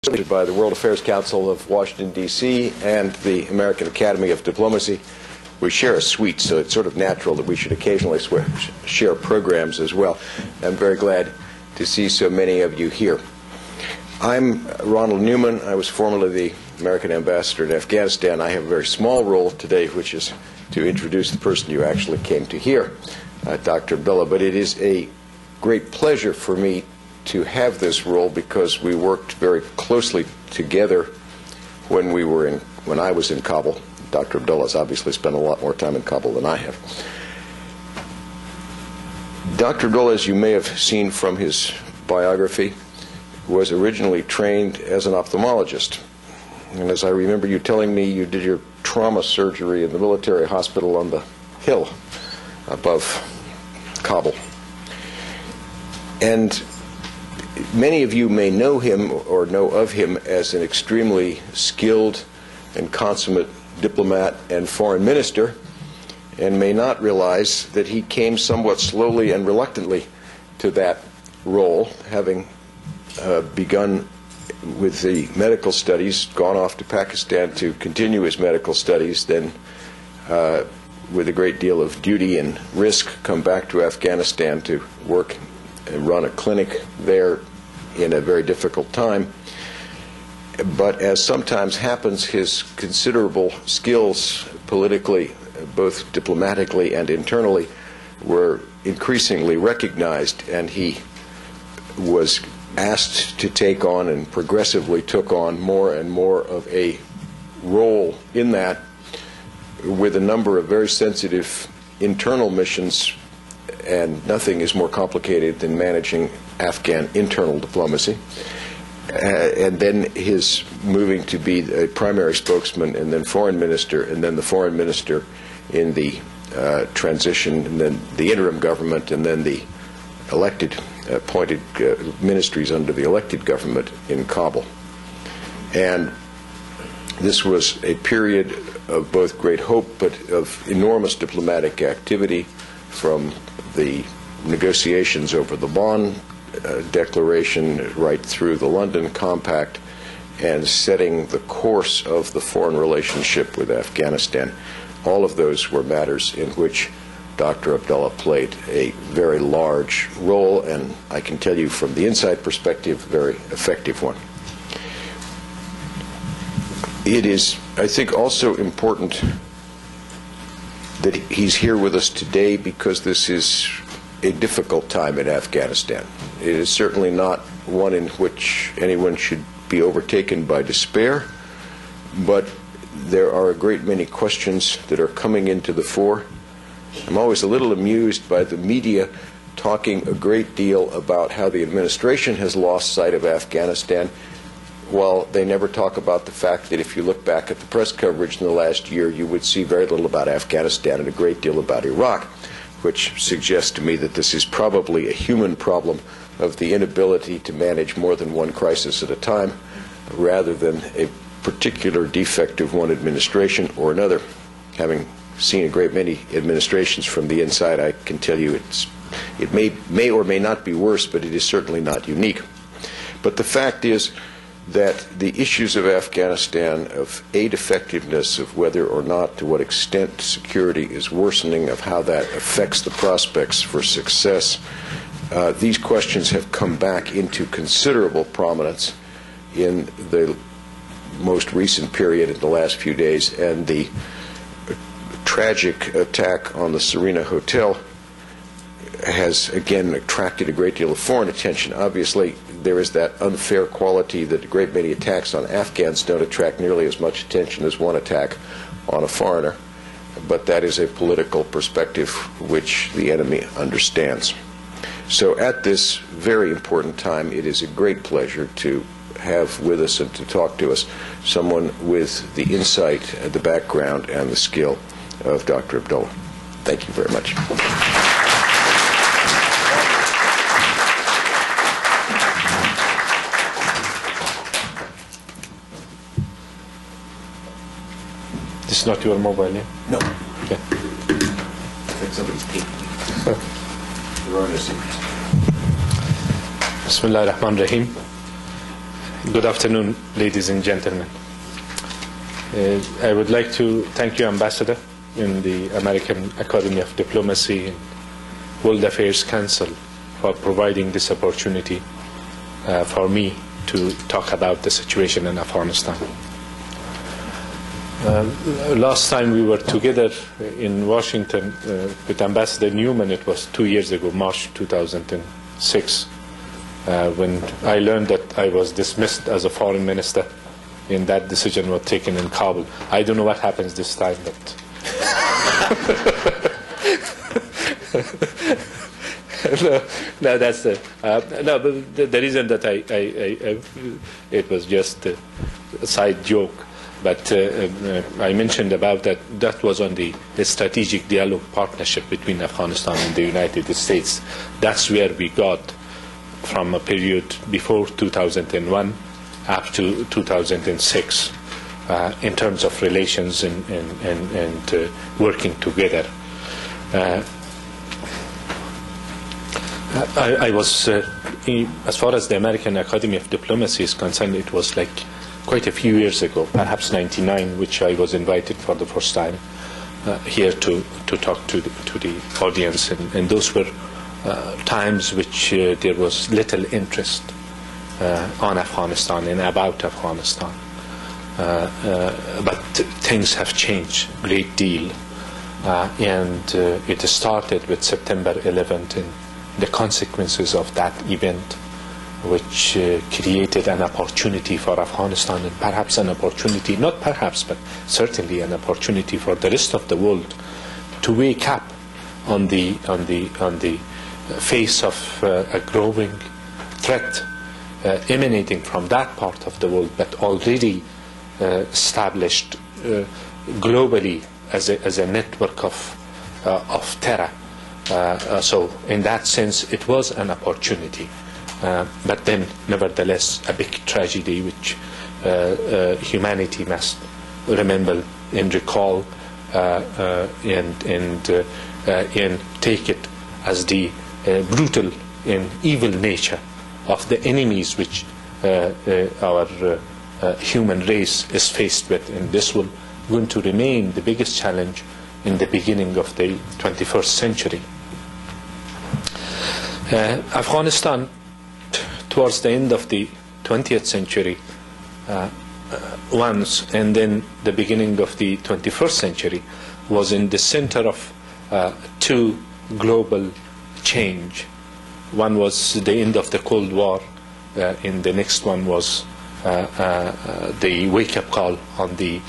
by the World Affairs Council of Washington, D.C. and the American Academy of Diplomacy. We share a suite, so it's sort of natural that we should occasionally share programs as well. I'm very glad to see so many of you here. I'm Ronald Neumann. I was formerly the American Ambassador in Afghanistan. I have a very small role today, which is to introduce the person you actually came to hear, Dr. Abdullah. But it is a great pleasure for me to have this role because we worked very closely together when I was in Kabul. Dr. Abdullah has obviously spent a lot more time in Kabul than I have. Dr. Abdullah, as you may have seen from his biography, was originally trained as an ophthalmologist. And as I remember you telling me, you did your trauma surgery in the military hospital on the hill above Kabul. And many of you may know him or know of him as an extremely skilled and consummate diplomat and foreign minister, and may not realize that he came somewhat slowly and reluctantly to that role, having begun with the medical studies, gone off to Pakistan to continue his medical studies, then with a great deal of duty and risk come back to Afghanistan to work and run a clinic there in a very difficult time. But as sometimes happens, his considerable skills politically, both diplomatically and internally, were increasingly recognized, and he was asked to take on and progressively took on more and more of a role in that, with a number of very sensitive internal missions, and nothing is more complicated than managing Afghan internal diplomacy. And then his moving to be a primary spokesman and then foreign minister, and then the foreign minister in the transition, and then the interim government, and then the elected, appointed ministries under the elected government in Kabul. And this was a period of both great hope but of enormous diplomatic activity, from the negotiations over the Bonn Declaration right through the London Compact, and setting the course of the foreign relationship with Afghanistan. All of those were matters in which Dr. Abdullah played a very large role, and I can tell you from the inside perspective, a very effective one. It is, I think, also important that he's here with us today because this is a difficult time in Afghanistan. It is certainly not one in which anyone should be overtaken by despair, but there are a great many questions that are coming into the fore. I'm always a little amused by the media talking a great deal about how the administration has lost sight of Afghanistan, while they never talk about the fact that if you look back at the press coverage in the last year, you would see very little about Afghanistan and a great deal about Iraq, which suggests to me that this is probably a human problem of the inability to manage more than one crisis at a time, rather than a particular defect of one administration or another. Having seen a great many administrations from the inside, I can tell you it may or may not be worse, but it is certainly not unique. But the fact is that the issues of Afghanistan, of aid effectiveness, of whether or not, to what extent security is worsening, of how that affects the prospects for success, these questions have come back into considerable prominence in the most recent period, in the last few days, and the tragic attack on the Serena Hotel has again attracted a great deal of foreign attention. Obviously, there is that unfair quality that a great many attacks on Afghans don't attract nearly as much attention as one attack on a foreigner, but that is a political perspective which the enemy understands. So at this very important time, it is a great pleasure to have with us and to talk to us someone with the insight, the background, and the skill of Dr. Abdullah. Thank you very much. This is not your mobile, yeah? No. Okay. I think somebody's peeking. You're on a secret. Bismillah ar-Rahman ar-Rahim. Good afternoon, ladies and gentlemen. I would like to thank you, Ambassador, in the American Academy of Diplomacy and World Affairs Council for providing this opportunity for me to talk about the situation in Afghanistan. Last time we were together in Washington with Ambassador Neumann, it was 2 years ago, March 2006, when I learned that I was dismissed as a foreign minister, and that decision was taken in Kabul. I don't know what happens this time, but no, that's no. But the reason that it was just a side joke. But I mentioned about that. That was on the strategic dialogue partnership between Afghanistan and the United States. That's where we got from a period before 2001 up to 2006 in terms of relations and working together. I was, as far as the American Academy of Diplomacy is concerned, it was like quite a few years ago, perhaps '99, which I was invited for the first time here to talk to the audience, and those were times which there was little interest on Afghanistan and about Afghanistan. But things have changed a great deal, and it started with September 11th and the consequences of that event, which created an opportunity for Afghanistan, and perhaps an opportunity, not perhaps, but certainly an opportunity for the rest of the world to wake up on the face of a growing threat emanating from that part of the world, but already established globally as a network of terror. So in that sense, it was an opportunity. But then, nevertheless, a big tragedy which humanity must remember and recall and take it as the brutal and evil nature of the enemies which our human race is faced with. And this will going to remain the biggest challenge in the beginning of the 21st century. Afghanistan, towards the end of the 20th century, once, and then the beginning of the 21st century, was in the center of two global change. One was the end of the Cold War, and the next one was the wake-up call on the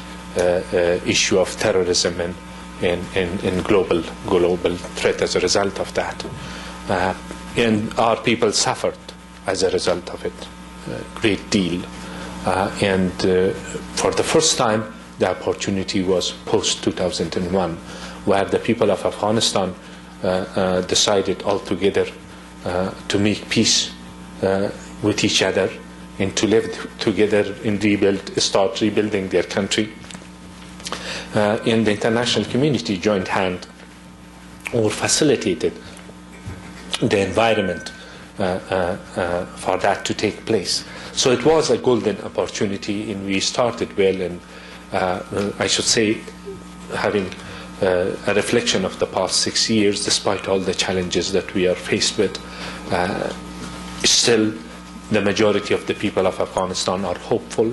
issue of terrorism and global threat as a result of that. And our people suffered as a result of it a great deal. And for the first time, the opportunity was post-2001, where the people of Afghanistan decided altogether to make peace with each other and to live together and start rebuilding their country. And the international community joined hand or facilitated the environment for that to take place. So it was a golden opportunity, and we started well, and I should say, having a reflection of the past 6 years, despite all the challenges that we are faced with, still the majority of the people of Afghanistan are hopeful,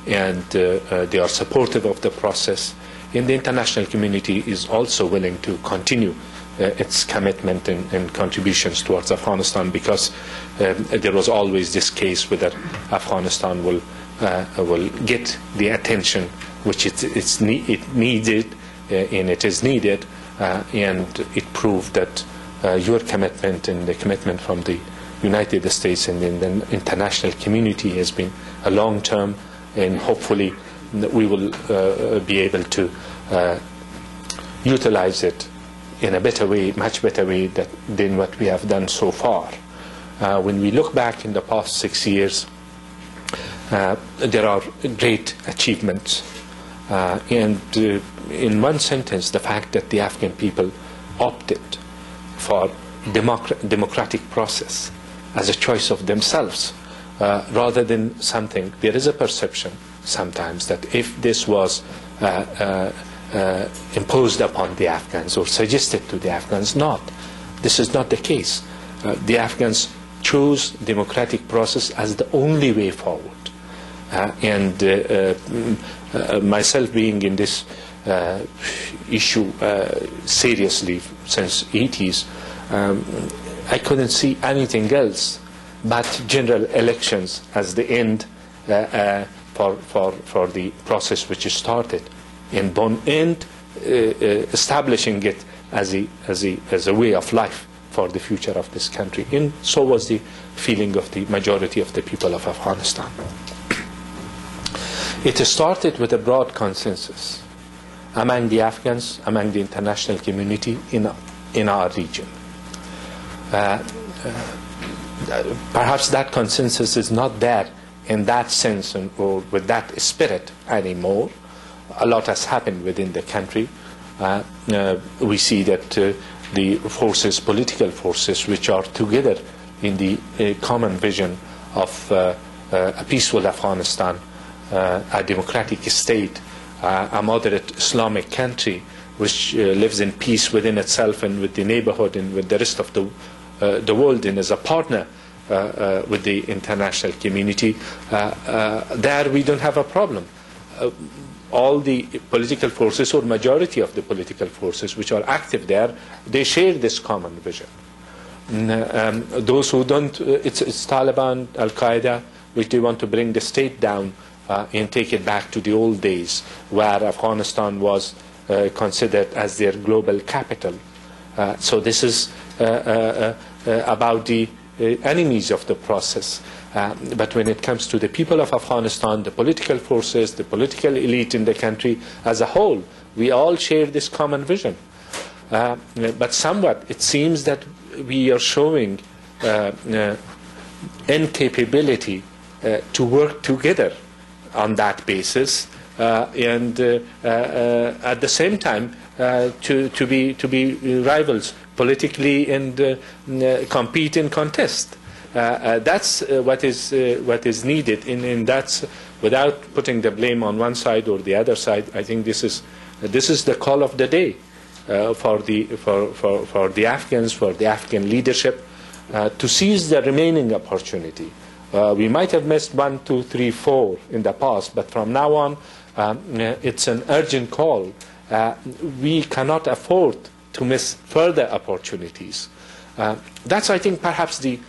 and they are supportive of the process, and the international community is also willing to continue its commitment and contributions towards Afghanistan, because there was always this case whether Afghanistan will get the attention which it needed, and it is needed, and it proved that your commitment and the commitment from the United States and the international community has been a long-term, and hopefully we will be able to utilize it in a better way, much better way than what we have done so far. When we look back in the past 6 years, there are great achievements. And in one sentence, the fact that the Afghan people opted for democratic process as a choice of themselves rather than something. There is a perception sometimes that if this was imposed upon the Afghans or suggested to the Afghans, this is not the case. The Afghans chose democratic process as the only way forward. Myself being in this issue seriously since 80s, I couldn't see anything else but general elections as the end for the process which started and establishing it as a way of life for the future of this country. And so was the feeling of the majority of the people of Afghanistan. It started with a broad consensus among the Afghans, among the international community in our region. Perhaps that consensus is not there in that sense or with that spirit anymore. A lot has happened within the country. We see that the forces, political forces, which are together in the common vision of a peaceful Afghanistan, a democratic state, a moderate Islamic country which lives in peace within itself and with the neighborhood and with the rest of the world, and is a partner with the international community, there we don't have a problem. All the political forces, or majority of the political forces which are active there, they share this common vision. Those who don't, it's Taliban, Al-Qaeda, which they want to bring the state down and take it back to the old days where Afghanistan was considered as their global capital. So this is about the enemies of the process. But when it comes to the people of Afghanistan, the political forces, the political elite in the country as a whole, we all share this common vision. But somewhat it seems that we are showing incapability to work together on that basis, and at the same time to be rivals politically and compete and contest. That's what is needed, and that's without putting the blame on one side or the other side. I think this is the call of the day for the Afghans, for the Afghan leadership, to seize the remaining opportunity. We might have missed 1, 2, 3, 4 in the past, but from now on, it's an urgent call. We cannot afford to miss further opportunities. That's, I think, perhaps the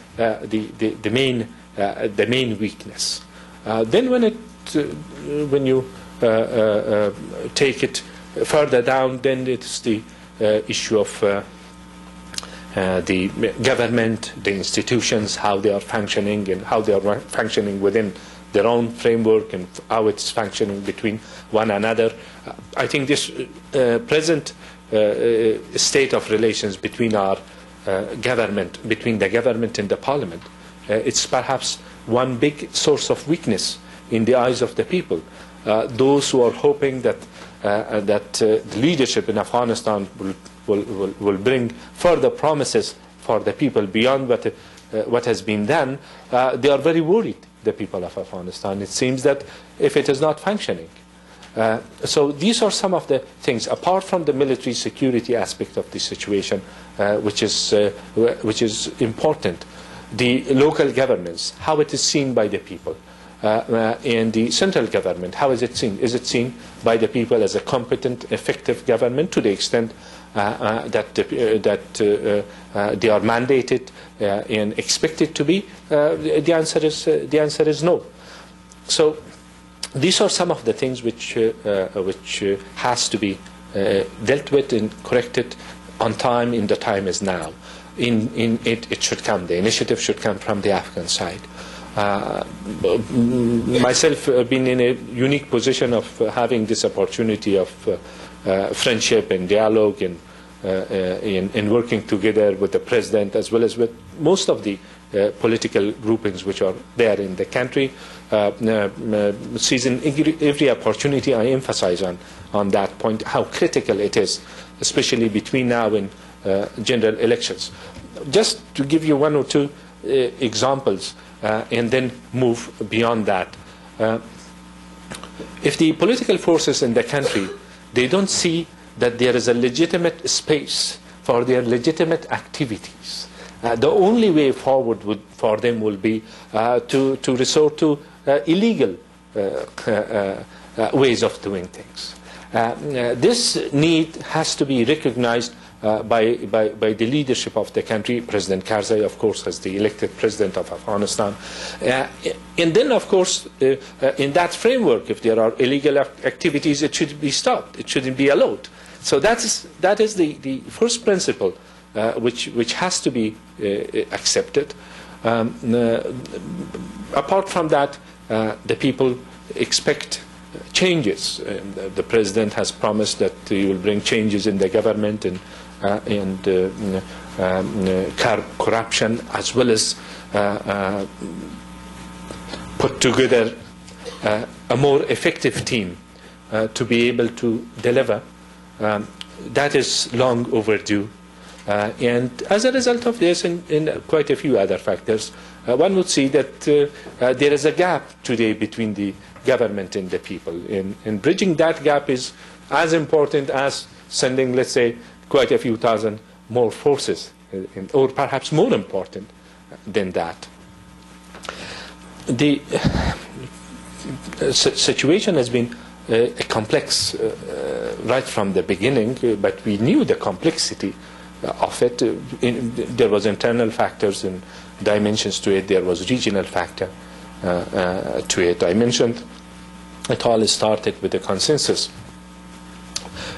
main weakness. Then, when you take it further down, then it's the issue of the government, the institutions, how they are functioning, and how they are functioning within their own framework, and how it's functioning between one another. I think this present state of relations between our government, between the government and the parliament, it's perhaps one big source of weakness in the eyes of the people. Those who are hoping that the leadership in Afghanistan will bring further promises for the people beyond what has been done, they are very worried, the people of Afghanistan. It seems that if it is not functioning. So these are some of the things, apart from the military security aspect of the situation, which is important. The local governments, how it is seen by the people. And the central government, how is it seen? Is it seen by the people as a competent, effective government to the extent that they are mandated and expected to be? The answer is no. So these are some of the things which has to be dealt with and corrected on time, and the time is now. It should come. The initiative should come from the Afghan side. Myself been in a unique position of having this opportunity of friendship and dialogue and in working together with the president as well as with most of the political groupings which are there in the country. Seizing every opportunity, I emphasize on that point how critical it is, especially between now and general elections. Just to give you one or two examples and then move beyond that. If the political forces in the country, they don't see that there is a legitimate space for their legitimate activities, the only way forward for them will be to resort to illegal ways of doing things. This need has to be recognized by the leadership of the country. President Karzai, of course, as the elected president of Afghanistan. And then, of course, in that framework, if there are illegal activities, it should be stopped. It shouldn't be allowed. So that is the first principle which has to be accepted. Apart from that, the people expect changes. The president has promised that he will bring changes in the government and curb corruption, as well as put together a more effective team to be able to deliver. That is long overdue. And as a result of this and quite a few other factors, one would see that there is a gap today between the government and the people. And bridging that gap is as important as sending, let's say, quite a few thousand more forces, or perhaps more important than that. The situation has been complex right from the beginning, but we knew the complexity of it. There was internal factors and dimensions to it. There was regional factor to it. I mentioned it all started with a consensus.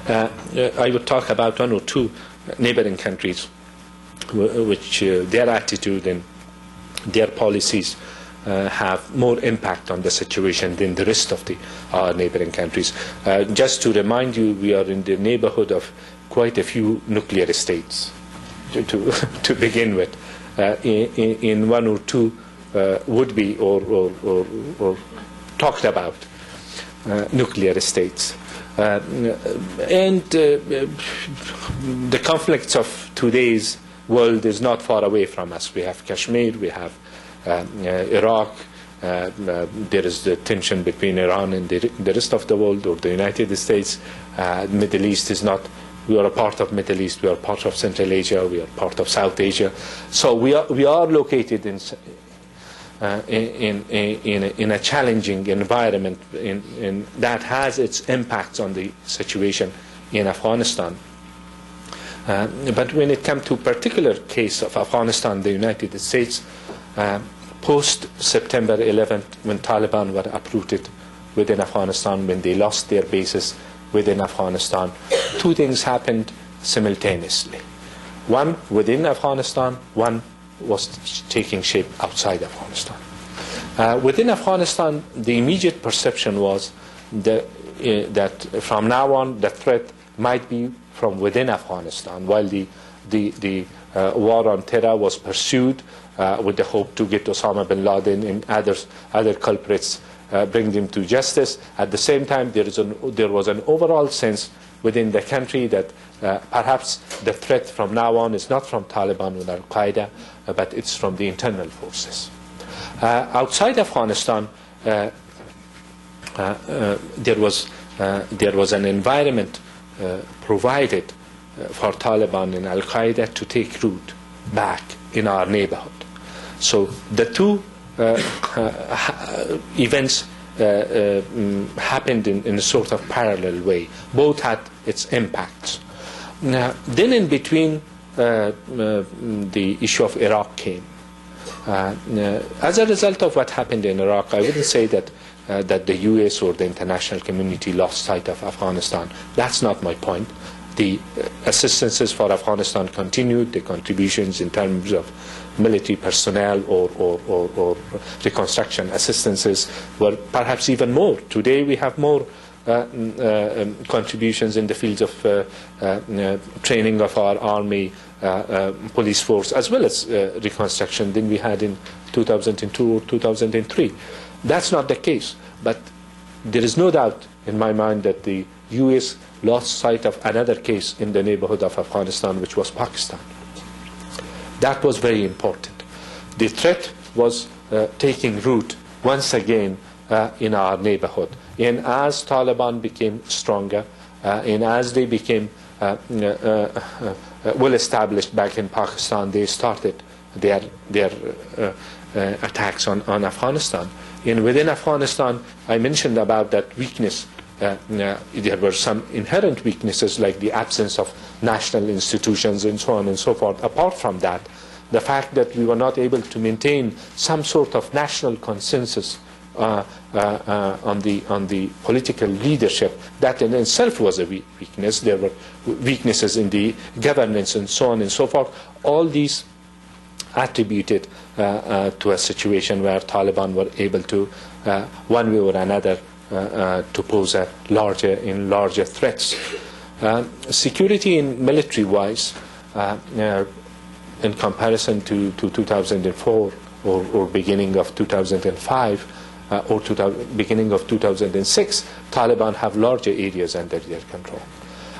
I would talk about one or two neighboring countries which their attitude and their policies have more impact on the situation than the rest of the neighboring countries. Just to remind you, we are in the neighborhood of quite a few nuclear states to begin with. In one or two would be or talked about nuclear states. And the conflicts of today's world is not far away from us. We have Kashmir, we have Iraq, there is the tension between Iran and the rest of the world, or the United States. Middle East is not, we are a part of Middle East, we are part of Central Asia, we are part of South Asia. So we are located in a challenging environment, and that has its impacts on the situation in Afghanistan. But when it comes to a particular case of Afghanistan, the United States, post-September 11th, when Taliban were uprooted within Afghanistan, when they lost their bases within Afghanistan, two things happened simultaneously. One within Afghanistan, one was taking shape outside Afghanistan. Within Afghanistan, the immediate perception was that from now on the threat might be from within Afghanistan, while the war on terror was pursued with the hope to get Osama bin Laden and other culprits, bring them to justice. At the same time, there was an overall sense within the country that perhaps the threat from now on is not from Taliban or Al-Qaeda, but it's from the internal forces. Outside Afghanistan, there was an environment provided for Taliban and Al-Qaeda to take root back in our neighborhood. So the two events happened in a sort of parallel way. Both had its impacts. Then in between, the issue of Iraq came. As a result of what happened in Iraq, I wouldn't say that the US or the international community lost sight of Afghanistan. That's not my point. The assistances for Afghanistan continued, the contributions in terms of military personnel or reconstruction assistances were perhaps even more. Today we have more contributions in the fields of training of our army, police force, as well as reconstruction than we had in 2002 or 2003. That's not the case, but there is no doubt in my mind that the US lost sight of another case in the neighborhood of Afghanistan, which was Pakistan. That was very important. the threat was taking root once again in our neighborhood. And as Taliban became stronger, and as they became well established back in Pakistan, they started their attacks on Afghanistan. And within Afghanistan, I mentioned about that weakness. There were some inherent weaknesses like the absence of national institutions and so on and so forth. Apart from that, the fact that we were not able to maintain some sort of national consensus on the political leadership, that in itself was a weakness. There were weaknesses in the governance and so on and so forth. All these attributed to a situation where Taliban were able to, one way or another, to pose a larger threats. Security in military-wise, in comparison to 2004 or beginning of 2005 or beginning of 2006, Taliban have larger areas under their control.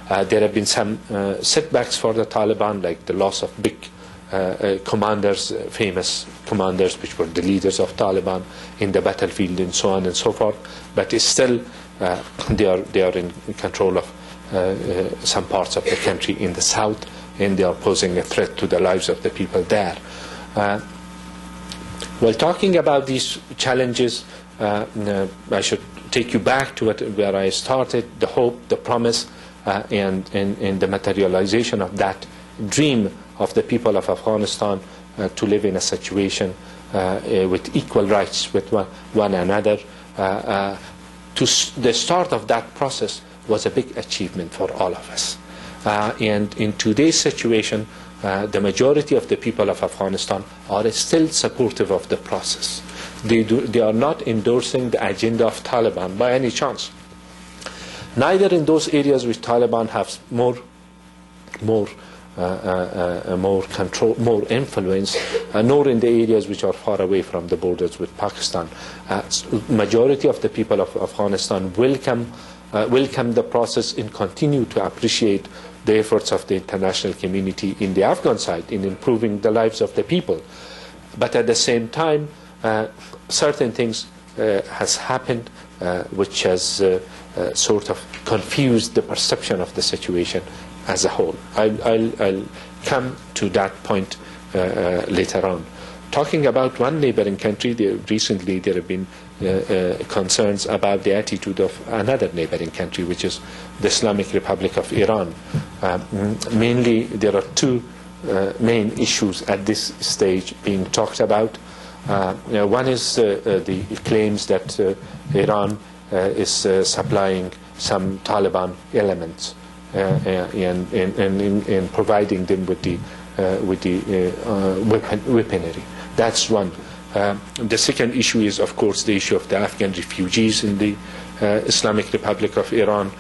There have been some setbacks for the Taliban, like the loss of big commanders, famous commanders, which were the leaders of Taliban in the battlefield and so on and so forth. But it's still, they are in control of some parts of the country in the south, and they are posing a threat to the lives of the people there. While talking about these challenges, I should take you back to where I started, the hope, the promise, and the materialization of that dream of the people of Afghanistan to live in a situation with equal rights with one another. The start of that process was a big achievement for all of us. And in today's situation, the majority of the people of Afghanistan are still supportive of the process. They are not endorsing the agenda of Taliban by any chance. Neither in those areas which Taliban have more control, more influence, nor in the areas which are far away from the borders with Pakistan. Majority of the people of Afghanistan welcome the process and continue to appreciate the efforts of the international community in the Afghan side in improving the lives of the people. But at the same time, certain things has happened which has sort of confused the perception of the situation as a whole. I'll come to that point later on. Talking about one neighboring country, recently there have been concerns about the attitude of another neighboring country, which is the Islamic Republic of Iran. Mainly, there are two main issues at this stage being talked about. One is the claims that Iran is supplying some Taliban elements and providing them with the weaponry. That's one. The second issue is, of course, the issue of the Afghan refugees in the Islamic Republic of Iran,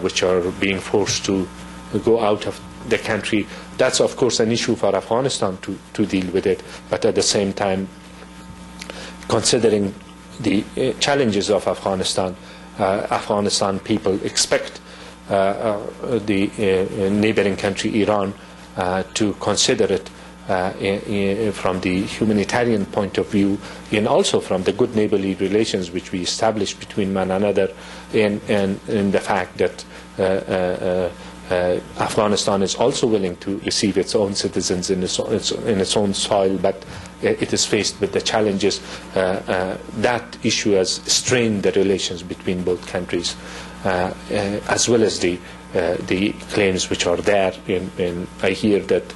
which are being forced to go out of the country. That's, of course, an issue for Afghanistan to deal with it, but at the same time, considering the challenges of Afghanistan, Afghanistan people expect the neighboring country Iran to consider it from the humanitarian point of view, and also from the good neighborly relations which we establish between one another, and the fact that Afghanistan is also willing to receive its own citizens in its own soil, but it is faced with the challenges. That issue has strained the relations between both countries, as well as the claims which are there. And I hear that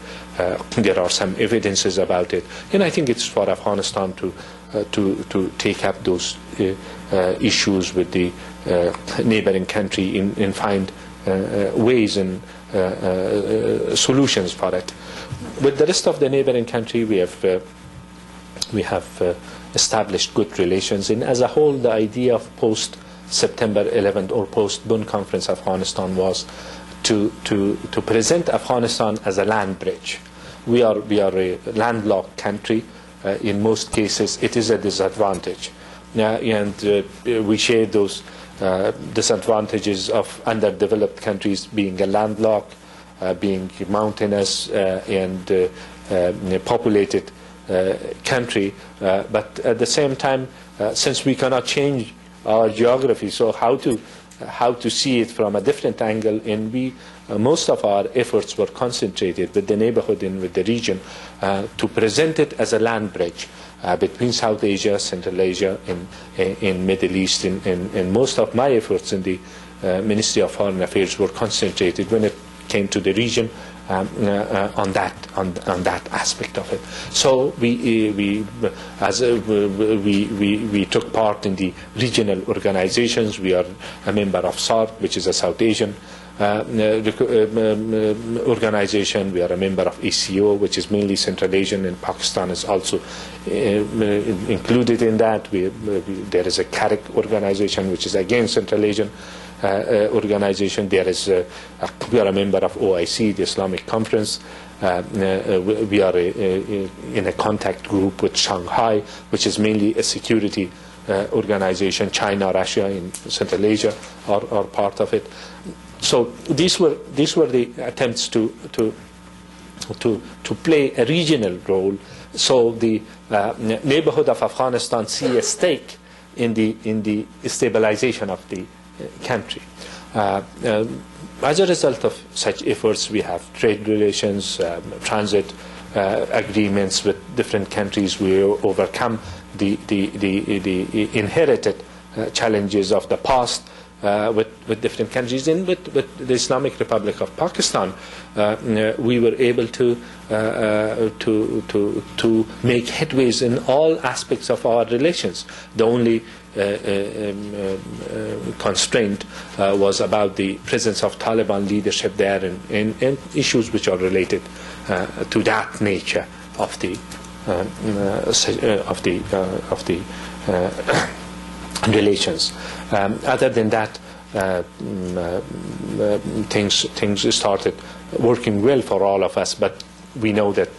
there are some evidences about it, and I think it's for Afghanistan to take up those issues with the neighboring country and find ways and solutions for it. With the rest of the neighboring country, we have established good relations, and as a whole, the idea of post-September 11th or post-Bonn Conference Afghanistan was to present Afghanistan as a land bridge. We are a landlocked country. In most cases, it is a disadvantage, and we share those disadvantages of underdeveloped countries being a landlocked, being mountainous and populated country, but at the same time, since we cannot change our geography, so how to see it from a different angle, and most of our efforts were concentrated with the neighborhood and with the region to present it as a land bridge between South Asia, Central Asia, and Middle East, and most of my efforts in the Ministry of Foreign Affairs were concentrated when it came to the region on that aspect of it. So we took part in the regional organizations. We are a member of SARC, which is a South Asian organization. We are a member of ACO, which is mainly Central Asian, and Pakistan is also included in that. There is a CARIC organization, which is again Central Asian organization. We are a member of OIC, the Islamic Conference. We are in a contact group with Shanghai, which is mainly a security organization. China, Russia, in Central Asia are part of it. So these were the attempts to play a regional role. So the neighborhood of Afghanistan see a stake in the stabilization of the country. As a result of such efforts, we have trade relations, transit agreements with different countries. We overcome the inherited challenges of the past with different countries. And with the Islamic Republic of Pakistan, we were able to make headways in all aspects of our relations. The only constraint was about the presence of Taliban leadership there, and issues which are related to that nature of the relations. Other than that, things started working well for all of us, but we know that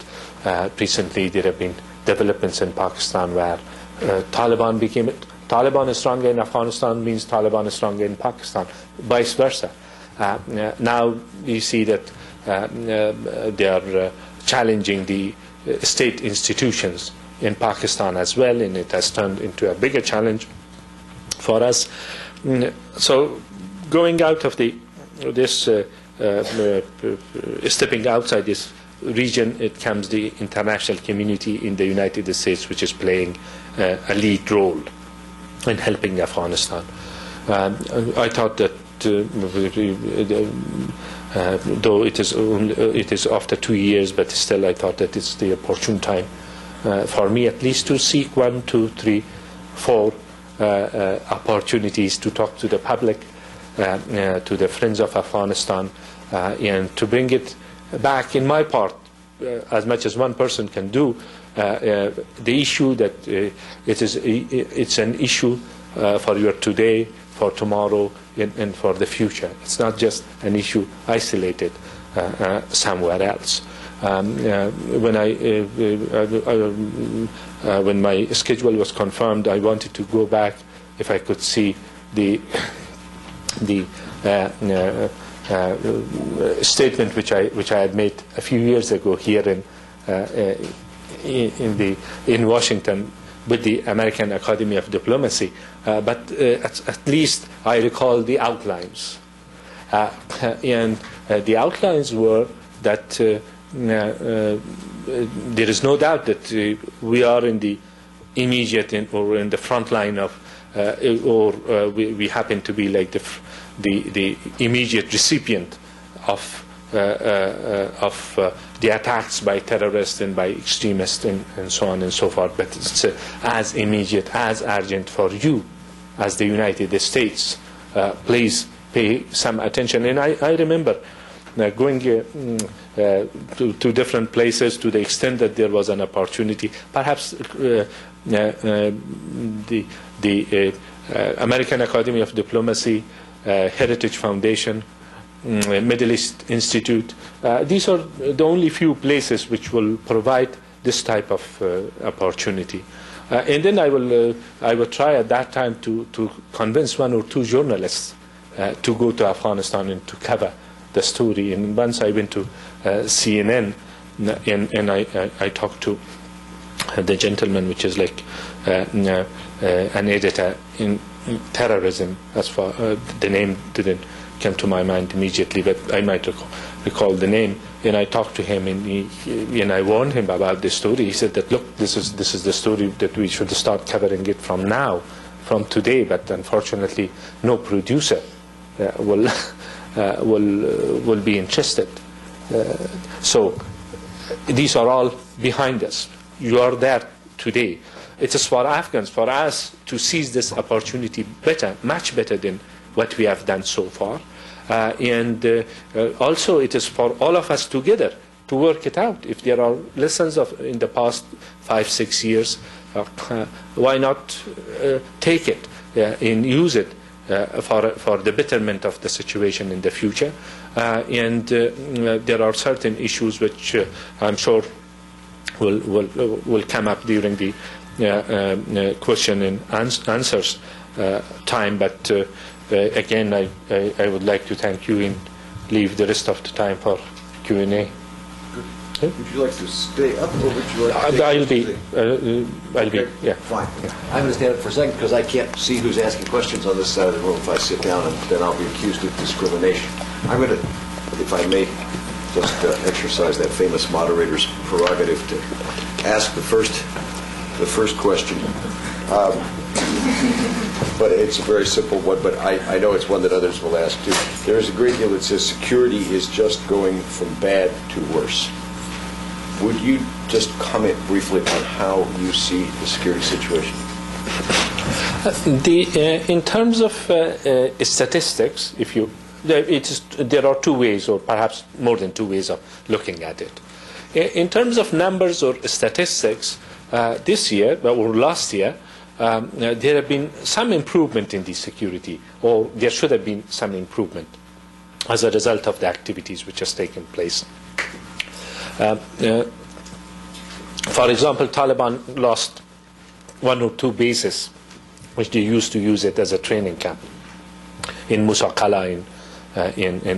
recently there have been developments in Pakistan where Taliban is stronger in Afghanistan means Taliban is stronger in Pakistan, vice versa. Now we see that they are challenging the state institutions in Pakistan as well, and it has turned into a bigger challenge for us. So going out of stepping outside this region, it comes the international community in the United States, which is playing a lead role in helping Afghanistan. I thought that though it is after 2 years, but still I thought that it's the opportune time for me at least to seek 1, 2, 3, 4 opportunities to talk to the public, to the friends of Afghanistan, and to bring it back in my part, as much as one person can do, the issue that it's an issue for your today, for tomorrow, and for the future. It's not just an issue isolated somewhere else. When my schedule was confirmed, I wanted to go back if I could see the statement which I had made a few years ago here in Washington with the American Academy of Diplomacy, but at least I recall the outlines, and the outlines were that there is no doubt that we are in the immediate or in the front line of, we happen to be like the immediate recipient of the attacks by terrorists and by extremists and so on and so forth. But it's as immediate, as urgent for you as the United States. Please pay some attention. And I remember going to different places to the extent that there was an opportunity. Perhaps the American Academy of Diplomacy, Heritage Foundation, Middle East Institute. These are the only few places which will provide this type of opportunity. And then I will try at that time to convince 1 or 2 journalists to go to Afghanistan and to cover the story. And once I went to CNN and I talked to the gentleman, which is like an editor in terrorism, as far the name didn't come to my mind immediately, but I might recall the name. And I talked to him, and I warned him about this story. He said that, look, this is the story that we should start covering it from now, from today. But unfortunately, no producer will be interested. So these are all behind us. You are there today. It is for Afghans, for us, to seize this opportunity better, much better than what we have done so far. And also it is for all of us together to work it out. If there are lessons in the past 5-6 years, why not take it and use it for the betterment of the situation in the future? And there are certain issues which I'm sure will come up during the question and answers time, but again, I would like to thank you and leave the rest of the time for Q&A. Would you like to stay up, or would you like to I'll be, yeah. Fine. I'm going to stand up for a second because I can't see who's asking questions on this side of the room if I sit down, and then I'll be accused of discrimination. I'm going to, if I may, just exercise that famous moderator's prerogative to ask the first question. But it's a very simple one, but I know it's one that others will ask too. There is a great deal that says security is just going from bad to worse. Would you just comment briefly on how you see the security situation? In terms of statistics, there are two ways, or perhaps more than two ways of looking at it. In terms of numbers or statistics, this year or last year, there have been some improvement in the security, or there should have been some improvement as a result of the activities which has taken place. For example, Taliban lost 1 or 2 bases, which they used to use it as a training camp, in Musa Qala, in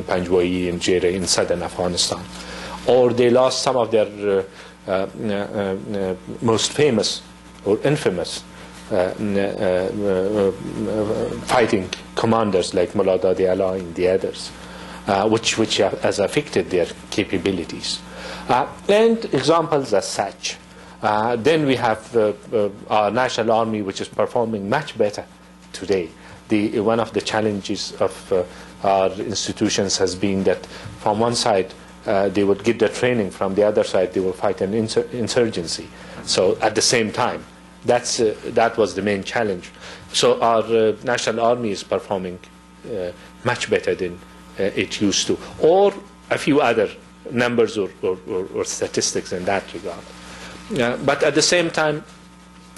Panjwai, in Jere, in southern Afghanistan. Or they lost some of their most famous or infamous fighting commanders like Mullah Dadi Allah and the others, which has affected their capabilities. And examples as such. Then we have our national army, which is performing much better today. One of the challenges of our institutions has been that from one side they would get the training, from the other side they will fight an insurgency. So at the same time, that was the main challenge. So our national army is performing much better than it used to, or a few other numbers or statistics in that regard. But at the same time,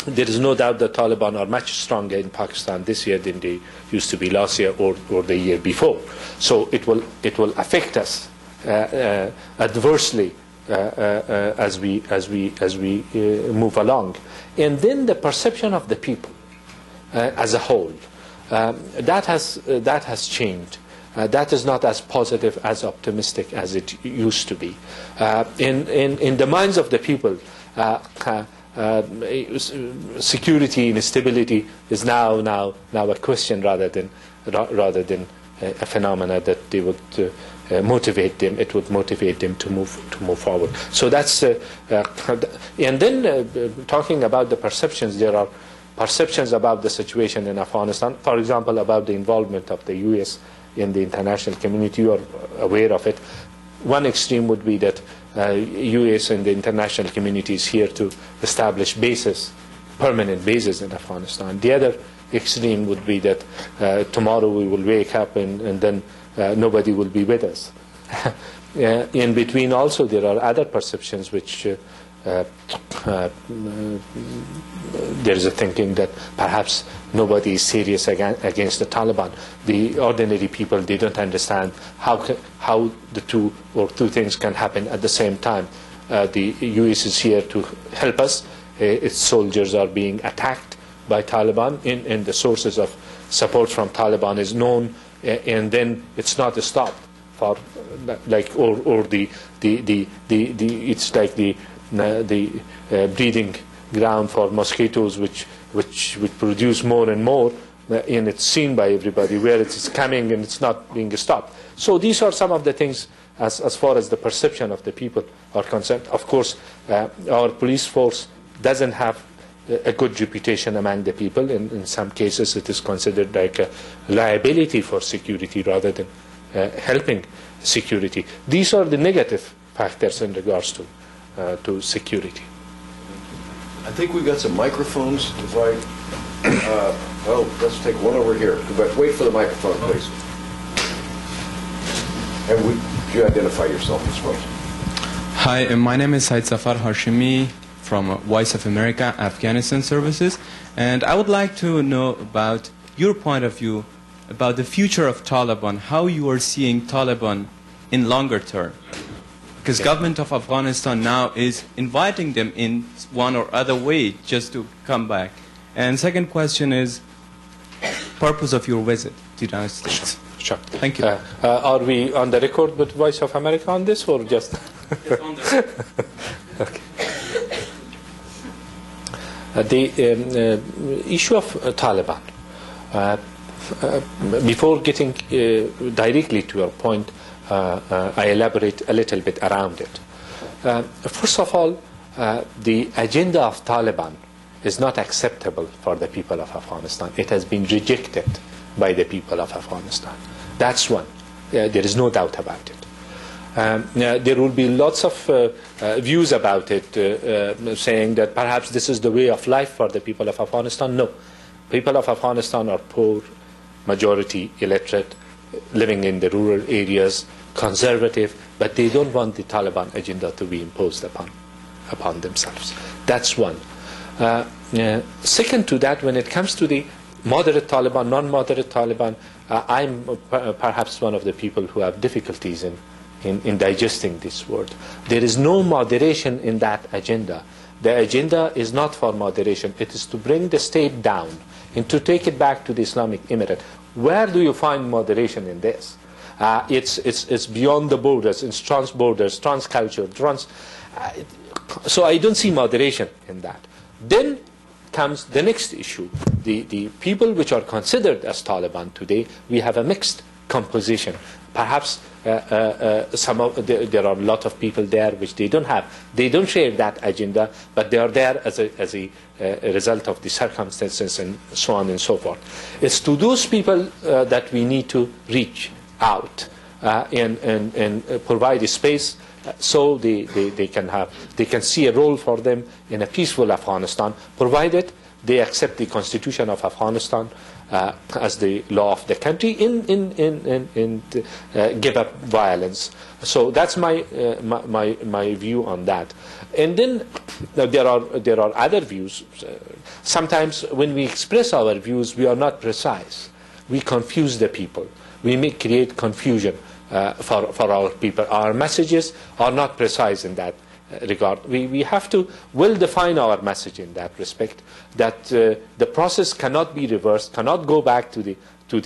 there is no doubt that Taliban are much stronger in Pakistan this year than they used to be last year or the year before. So it will affect us adversely as we move along. And then the perception of the people as a whole, that has changed. That is not as positive, as optimistic as it used to be. In the minds of the people, security and stability is now a question rather than a phenomena that they would motivate them. It would motivate them to move forward. So that's and then talking about the perceptions, there are perceptions about the situation in Afghanistan. For example, about the involvement of the U.S. in the international community. You are aware of it. One extreme would be that U.S. and the international community is here to establish bases, permanent bases in Afghanistan. The other extreme would be that tomorrow we will wake up and then nobody will be with us. In between also there are other perceptions which there is a thinking that perhaps nobody is serious against the Taliban. The ordinary people, they don't understand how the two things can happen at the same time. The U.S. is here to help us. Its soldiers are being attacked by Taliban, and the sources of support from Taliban is known, and then it's not stopped for it's like the breeding ground for mosquitoes, which produce more and more, and it's seen by everybody where it is coming and it's not being stopped. So these are some of the things as far as the perception of the people are concerned. Of course, our police force doesn't have a good reputation among the people. In some cases, it is considered like a liability for security rather than helping security. These are the negative factors in regards to security. I think we've got some microphones. If well, let's take one over here. But wait for the microphone, please. And would you identify yourself as well? Hi, my name is Said Safar Hashimi from Voice of America Afghanistan Services, and I would like to know about your point of view about the future of Taliban, how you are seeing Taliban in longer term. Because government of Afghanistan now is inviting them in one or other way just to come back. And second question is, purpose of your visit to the United States. Sure. Thank you. Are we on the record with Voice of America on this, or just? It's on the Okay. The issue of Taliban, before getting directly to your point, I elaborate a little bit around it. First of all, the agenda of Taliban is not acceptable for the people of Afghanistan. It has been rejected by the people of Afghanistan. That's one. There is no doubt about it. There will be lots of views about it, saying that perhaps this is the way of life for the people of Afghanistan. No. People of Afghanistan are poor, majority illiterate, living in the rural areas, conservative, but they don't want the Taliban agenda to be imposed upon themselves. That's one. Second to that, when it comes to the moderate Taliban, non-moderate Taliban, I'm perhaps one of the people who have difficulties in digesting this word. There is no moderation in that agenda. The agenda is not for moderation. It is to bring the state down and to take it back to the Islamic Emirate. Where do you find moderation in this? It's beyond the borders, it's trans-borders, trans-culture, so I don't see moderation in that. Then comes the next issue. The people which are considered as Taliban today, we have a mixed composition. Perhaps there are a lot of people there which they don't share that agenda, but they are there as a result of the circumstances and so on and so forth. It's to those people that we need to reach out and provide a space so they can see a role for them in a peaceful Afghanistan, provided they accept the Constitution of Afghanistan as the law of the country and give up violence. So that's my view on that. And then there are other views. Sometimes when we express our views, we are not precise. We confuse the people. We may create confusion for our people. Our messages are not precise in that regard. We have to well define our message in that respect, that the process cannot be reversed, cannot go back to the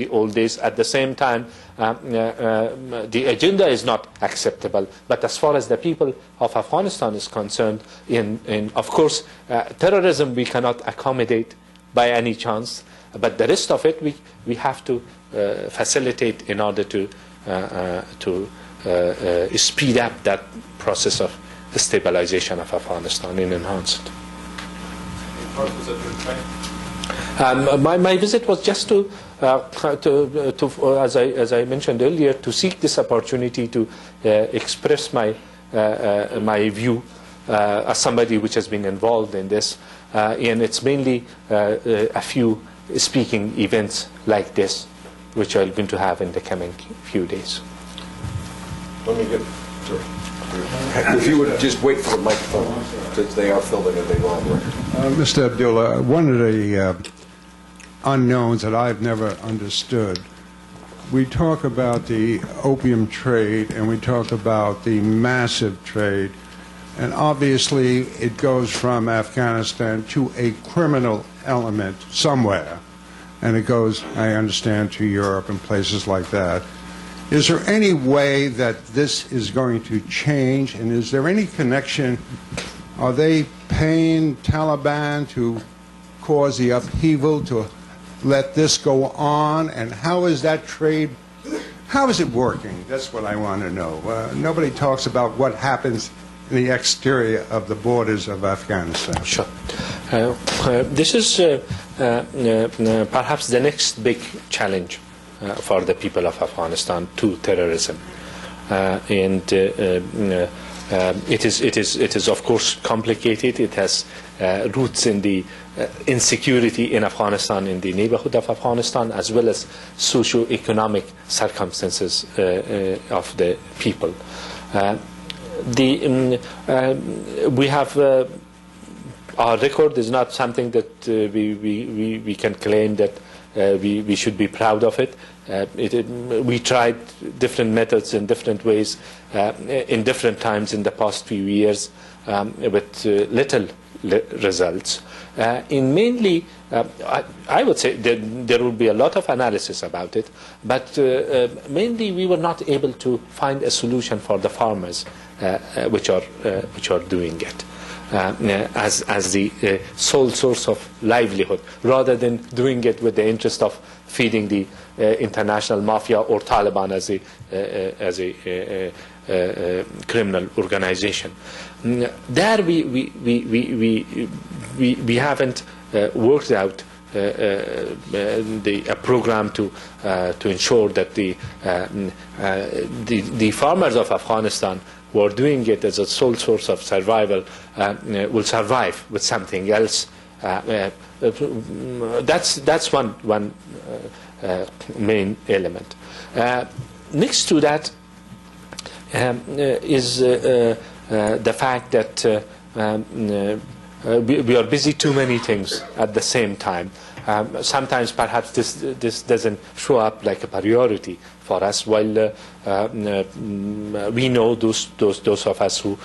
old days. At the same time, the agenda is not acceptable. But as far as the people of Afghanistan is concerned, of course, terrorism we cannot accommodate by any chance. But the rest of it we have to facilitate in order to speed up that process of stabilization of Afghanistan and enhance it. My visit was just to as I mentioned earlier, to seek this opportunity to express my view as somebody which has been involved in this, and it's mainly a few speaking events like this, which I'm going to have in the coming few days. Let me get. If you would just wait for the microphone, since they are filming and they go on record. Mr. Abdullah, one of the unknowns that I've never understood, we talk about the opium trade and we talk about the massive trade, and obviously it goes from Afghanistan to a criminal element somewhere, and it goes, I understand, to Europe and places like that. Is there any way that this is going to change, and is there any connection Are they paying Taliban to cause the upheaval, to let this go on? And how is that trade, how is it working? That's what I want to know. Nobody talks about what happens in the exterior of the borders of Afghanistan. Sure. This is perhaps the next big challenge for the people of Afghanistan to terrorism. It is of course complicated. It has roots in the insecurity in Afghanistan, in the neighborhood of Afghanistan, as well as socio-economic circumstances of the people. We have our record is not something that we can claim that we should be proud of it. We tried different methods in different ways in different times in the past few years with little results. Mainly, I would say there will be a lot of analysis about it, but mainly we were not able to find a solution for the farmers which are doing it. As the sole source of livelihood, rather than doing it with the interest of feeding the international mafia or Taliban as a criminal organization. There we haven't worked out a program to ensure that the farmers of Afghanistan who are doing it as a sole source of survival will survive with something else. That's one main element. Next to that is the fact that we are busy too many things at the same time. Sometimes perhaps this doesn't show up like a priority for us, while we know those of us who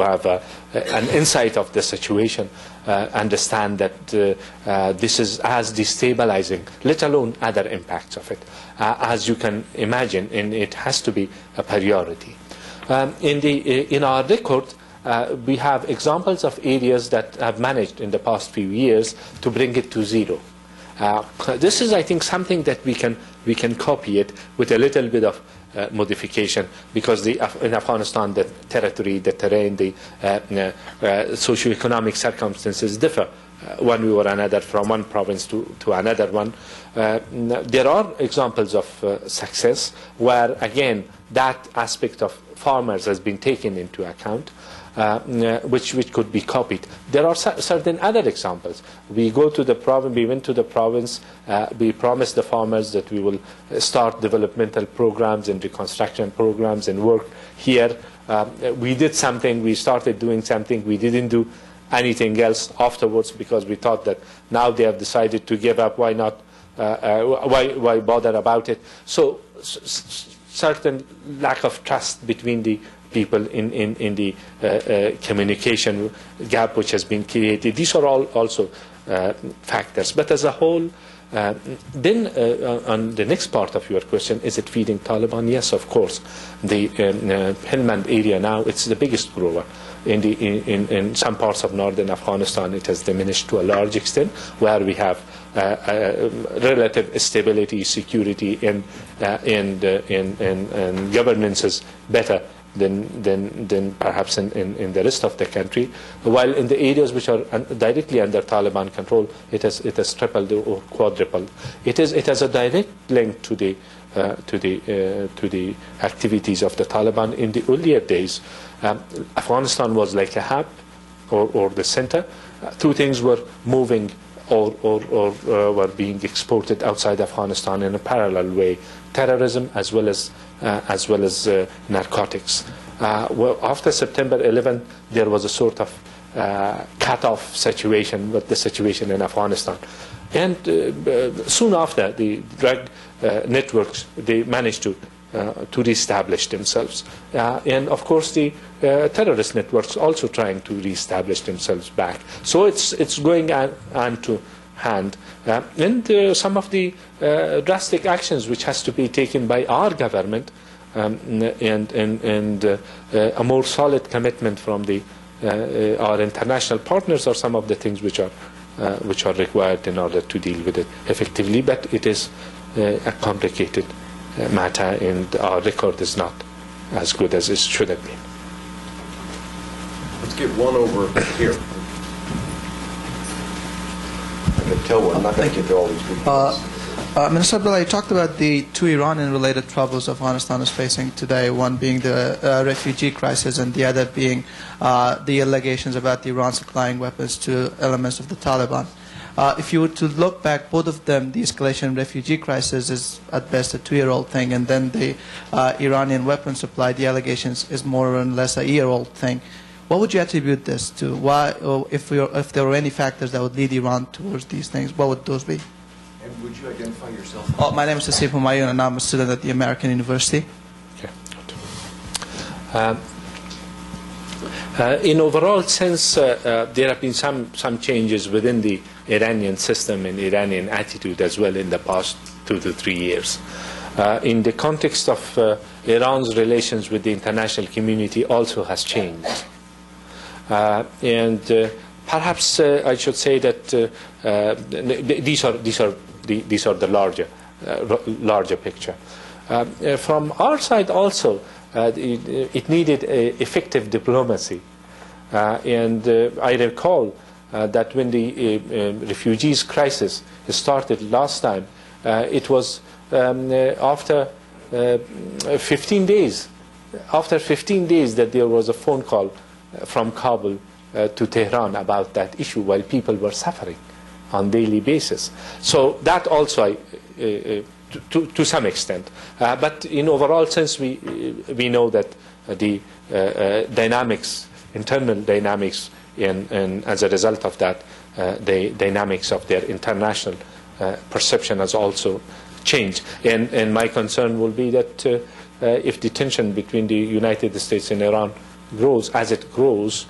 have an insight of the situation understand that this is as destabilizing, let alone other impacts of it, as you can imagine, and it has to be a priority. In our record, we have examples of areas that have managed in the past few years to bring it to zero. This is, I think, something that we can copy it with a little bit of modification, because in Afghanistan the territory, the terrain, the socio-economic circumstances differ one way or another from one province to another one. There are examples of success where, again, that aspect of farmers has been taken into account, which could be copied. There are certain other examples. We went to the province, we promised the farmers that we will start developmental programs and reconstruction programs and work here. We did something, we started doing something, we didn't do anything else afterwards because we thought that now they have decided to give up, why not, why bother about it? So certain lack of trust between the people in the communication gap which has been created. These are all also factors. But as a whole, then on the next part of your question, is it feeding Taliban? Yes, of course. The Helmand area now, it's the biggest grower. In some parts of northern Afghanistan, it has diminished to a large extent, where we have relative stability, security, and governance is better than perhaps in the rest of the country. While in the areas which are directly under Taliban control, it has tripled or quadrupled. It has a direct link to the activities of the Taliban. In the earlier days, Afghanistan was like a hub or the center. Two things were moving or were being exported outside Afghanistan in a parallel way: terrorism as well as narcotics. Well, after September 11, there was a sort of cut-off situation with the situation in Afghanistan. And soon after, the drug networks, they managed to reestablish themselves. And of course, the terrorist networks also trying to reestablish themselves back. So it's going hand to hand. And some of the drastic actions which has to be taken by our government and a more solid commitment from the our international partners are some of the things which are required in order to deal with it effectively. But it is a complicated matter, and our record is not as good as it should have been. Let's get one over here. I can tell we're not going to get to all these people. Minister Abdullah, you talked about the two Iranian-related troubles Afghanistan is facing today, one being the refugee crisis and the other being the allegations about Iran supplying weapons to elements of the Taliban. If you were to look back, both of them, the escalation refugee crisis is at best a 2-year-old thing, and then the Iranian weapon supply, the allegations, is more or less a year-old thing. What would you attribute this to? Why, or if there were any factors that would lead Iran towards these things, what would those be? And would you identify yourself? Oh, my name is Asif Humayun, and I'm a student at the American University. Okay. In overall sense, there have been some changes within the Iranian system and Iranian attitude as well in the past 2 to 3 years. In the context of Iran's relations with the international community also has changed. And perhaps I should say that these are the larger picture. From our side also, it needed effective diplomacy. And I recall that when the refugees crisis started last time, it was after 15 days. After 15 days that there was a phone call from Kabul to Tehran about that issue, while people were suffering on daily basis. So that also, to some extent. But in overall sense, we know that the dynamics, internal dynamics, and as a result of that, the dynamics of their international perception has also changed. And my concern will be that if the tension between the United States and Iran grows as it grows,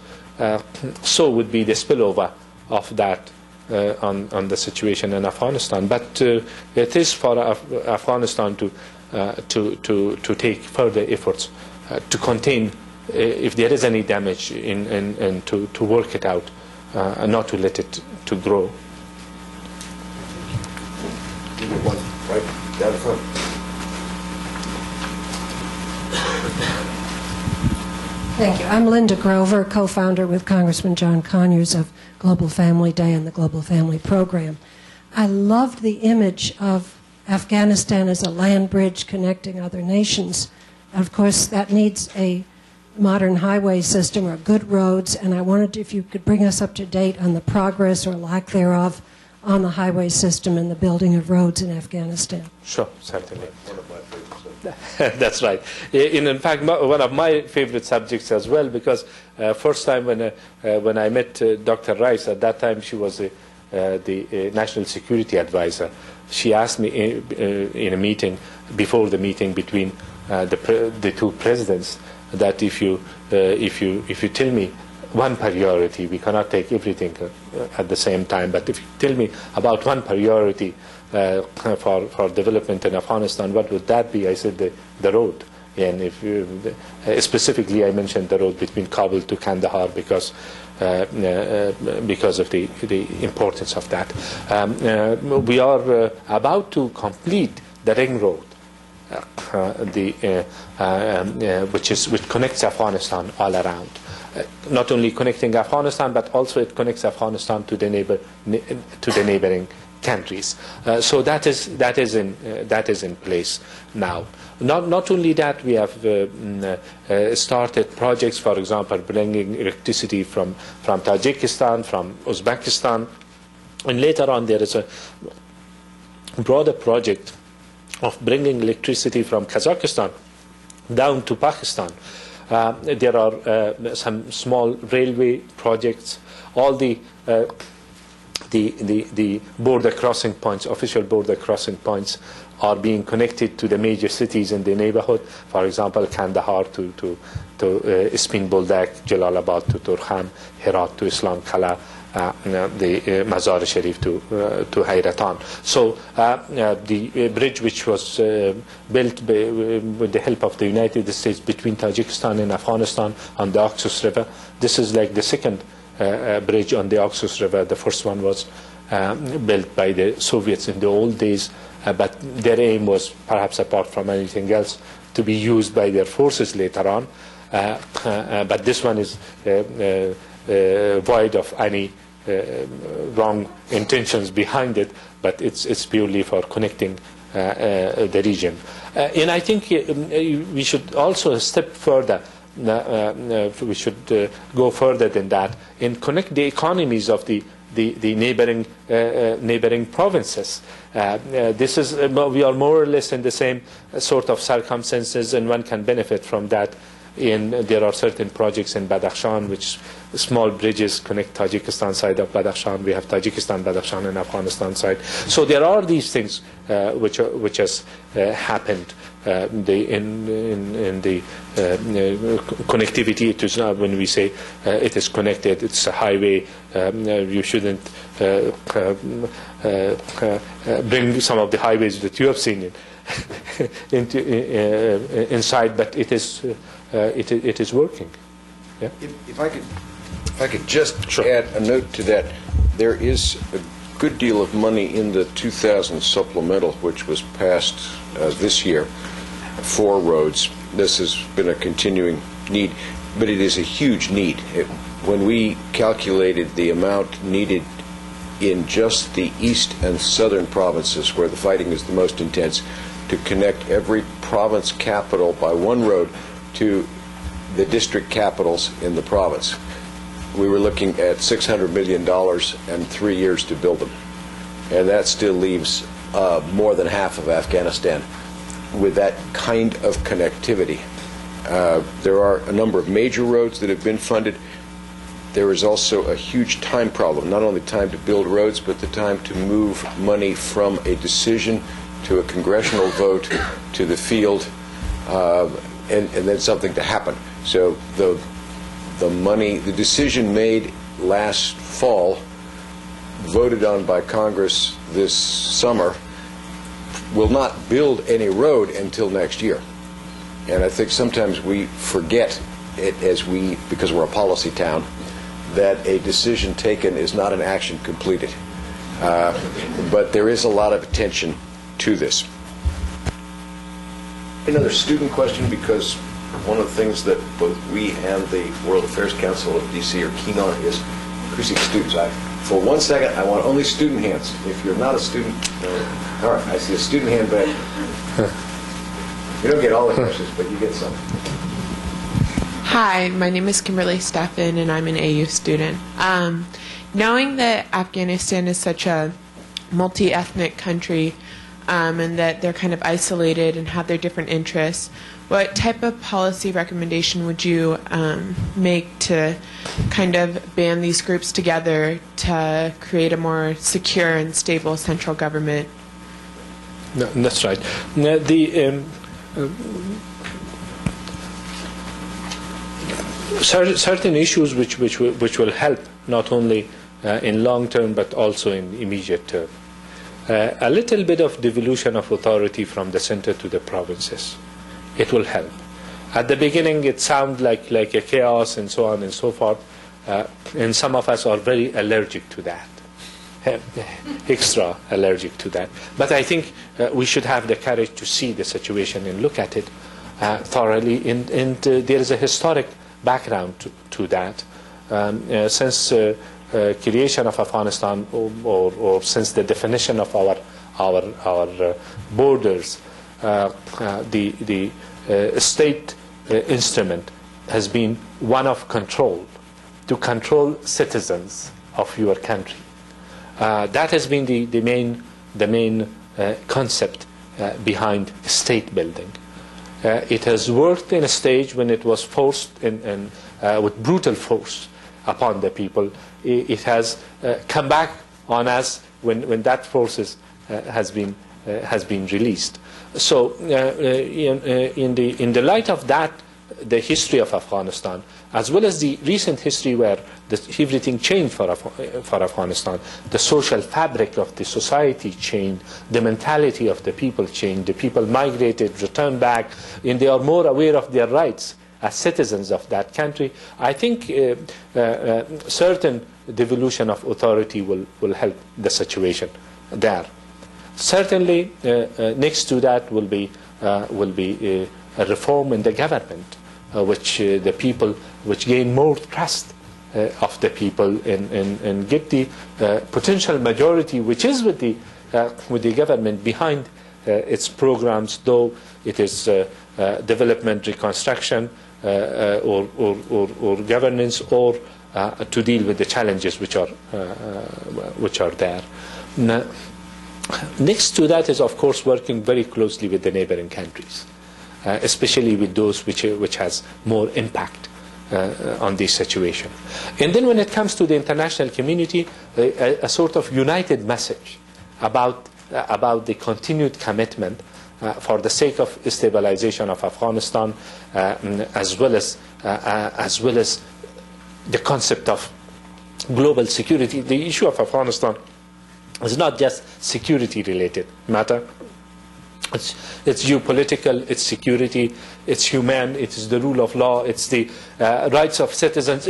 so would be the spillover of that on the situation in Afghanistan. But it is for Afghanistan to take further efforts to contain, if there is any damage, and to work it out, and not to let it to grow. One right down front. Thank you. I'm Linda Grover, co-founder with Congressman John Conyers of Global Family Day and the Global Family Program. I loved the image of Afghanistan as a land bridge connecting other nations. Of course, that needs a modern highway system or good roads, and I wondered if you could bring us up to date on the progress or lack thereof on the highway system and the building of roads in Afghanistan. Sure, certainly. One of my favorite subjects. That's right. In fact, one of my favorite subjects as well, because first time when I met Dr. Rice, at that time she was the National Security Advisor. She asked me in a meeting, before the meeting between the two presidents, that if you tell me one priority, we cannot take everything at the same time, but if you tell me about one priority for development in Afghanistan, what would that be? I said the road. And if specifically I mentioned the road between Kabul to Kandahar because of the importance of that. We are about to complete the ring road, which connects Afghanistan all around. Not only connecting Afghanistan, but also it connects Afghanistan to the neighboring countries. So that is in place now. Not only that, we have started projects, for example, bringing electricity from Tajikistan, from Uzbekistan, and later on there is a broader project of bringing electricity from Kazakhstan down to Pakistan. There are some small railway projects. All the border crossing points, official border crossing points, are being connected to the major cities in the neighborhood. For example, Kandahar to Spin Boldak, Jalalabad to Turkham, Herat to Islam Kala, the Mazar Sharif to Hayratan. So the bridge which was built with the help of the United States between Tajikistan and Afghanistan on the Oxus River, this is like the second bridge on the Oxus River. The first one was built by the Soviets in the old days, but their aim was, perhaps apart from anything else, to be used by their forces later on. But this one is void of any wrong intentions behind it, but it's purely for connecting the region. And I think we should also step further. We should go further than that and connect the economies of the neighboring provinces. This is we are more or less in the same sort of circumstances, and one can benefit from that. There are certain projects in Badakhshan which small bridges connect Tajikistan side of Badakhshan. We have Tajikistan, Badakhshan, and Afghanistan side. So there are these things which has happened in the connectivity. It is not, when we say it is connected, it's a highway. You shouldn't bring some of the highways that you have seen inside, but it is working. Yeah? If I could just add a note to that, there is a good deal of money in the 2000 supplemental, which was passed this year, for roads. This has been a continuing need, but it is a huge need. When we calculated the amount needed in just the east and southern provinces, where the fighting is the most intense, to connect every province capital by one road to the district capitals in the province, we were looking at $600 million and 3 years to build them. And that still leaves more than half of Afghanistan with that kind of connectivity. There are a number of major roads that have been funded. There is also a huge time problem, not only time to build roads, but the time to move money from a decision to a congressional vote to the field, and then something to happen. So the decision made last fall, voted on by Congress this summer, will not build any road until next year. And I think sometimes we forget it because we're a policy town, that a decision taken is not an action completed. But there is a lot of attention to this. Another student question, because one of the things that both we and the World Affairs Council of D.C. are keen on is increasing students. For 1 second, I want only student hands. If you're not a student, all right, I see a student hand back. You don't get all the questions, but you get some. Hi, my name is Kimberly Steffen, and I'm an AU student. Knowing that Afghanistan is such a multi-ethnic country, and that they're kind of isolated and have their different interests, what type of policy recommendation would you make to kind of band these groups together to create a more secure and stable central government? No, that's right. Certain issues which will help not only in long term but also in immediate term. A little bit of devolution of authority from the center to the provinces. It will help. At the beginning, it sounds like a chaos and so on and so forth, and some of us are very allergic to that, extra allergic to that. But I think we should have the courage to see the situation and look at it thoroughly, and there is a historic background to that. Since creation of Afghanistan, or since the definition of our borders, the state instrument has been one of control, to control citizens of your country. That has been the main concept behind state building. It has worked in a stage when it was forced and with brutal force upon the people. It has come back on us when that forces has been released. So in the light of that the history of Afghanistan, as well as the recent history where everything changed for Afghanistan. The social fabric of the society changed, the mentality of the people changed, the people migrated, returned back, and they are more aware of their rights as citizens of that country. I think certain devolution of authority will help the situation there. Certainly, next to that will be a reform in the government, which the people, which gain more trust of the people and get the potential majority, which is with the government behind its programs, though it is development, reconstruction, or governance, or to deal with the challenges which are there. Now, next to that is, of course, working very closely with the neighboring countries, especially with those which has more impact on this situation. And then when it comes to the international community, a sort of united message about the continued commitment for the sake of stabilization of Afghanistan, as well as the concept of global security. The issue of Afghanistan is not just security-related matter. It's geopolitical, it's security, it's human, it's the rule of law, it's the rights of citizens.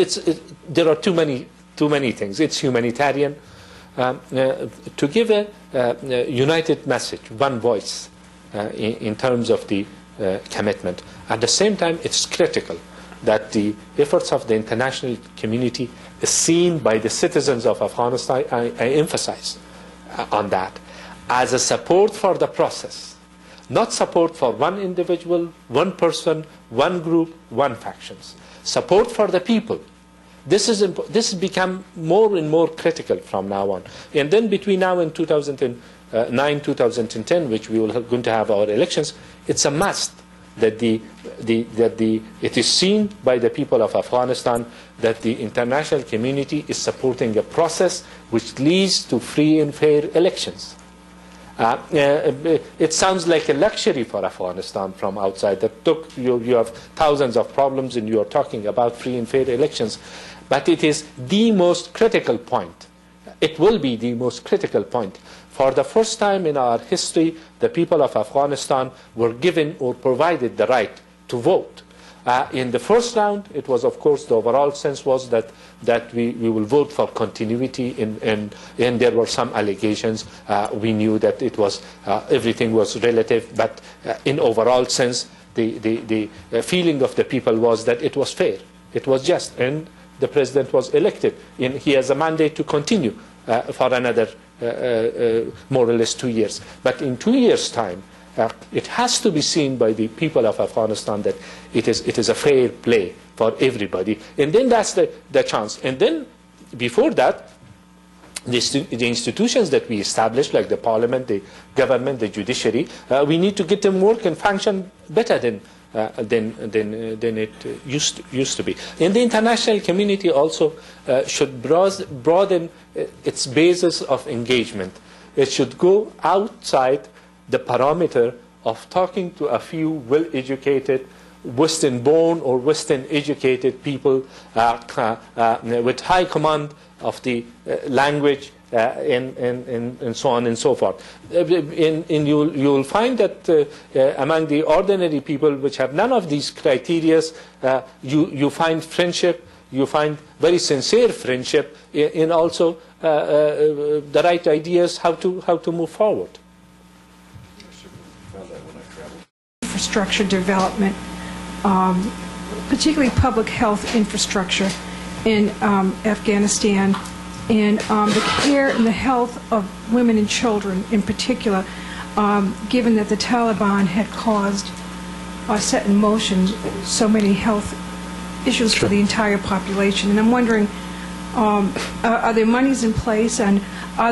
There are too many things. It's humanitarian. To give a united message, one voice in terms of the commitment. At the same time, it's critical that the efforts of the international community is seen by the citizens of Afghanistan, I emphasize on that, as a support for the process, not support for one individual, one person, one group, one factions. Support for the people. This has become more and more critical from now on. And then between now and 2009, 2010, which we are going to have our elections, it's a must that it is seen by the people of Afghanistan that the international community is supporting a process which leads to free and fair elections. It sounds like a luxury for Afghanistan from outside. That you have thousands of problems and you are talking about free and fair elections. But it is the most critical point. It will be the most critical point. For the first time in our history, the people of Afghanistan were given or provided the right to vote. In the first round, it was, of course, the overall sense was that we will vote for continuity, and there were some allegations. We knew that it was everything was relative, but in overall sense, the feeling of the people was that it was fair, it was just, and the president was elected, and he has a mandate to continue for another more or less 2 years. But in 2 years' time, it has to be seen by the people of Afghanistan that it is a fair play for everybody. And then that's the chance. And then before that, the institutions that we established, like the parliament, the government, the judiciary, we need to get them work and function better than it used to be. And the international community also should broaden its basis of engagement. It should go outside the parameter of talking to a few well-educated, Western-born or Western-educated people with high command of the language and so on and so forth. And you'll find that among the ordinary people which have none of these criteria, you find friendship, you find very sincere friendship, and also the right ideas how to move forward. Infrastructure development, particularly public health infrastructure in Afghanistan, and the care and the health of women and children in particular, given that the Taliban had caused or set in motion so many health issues for the entire population. And I'm wondering, are there monies in place, and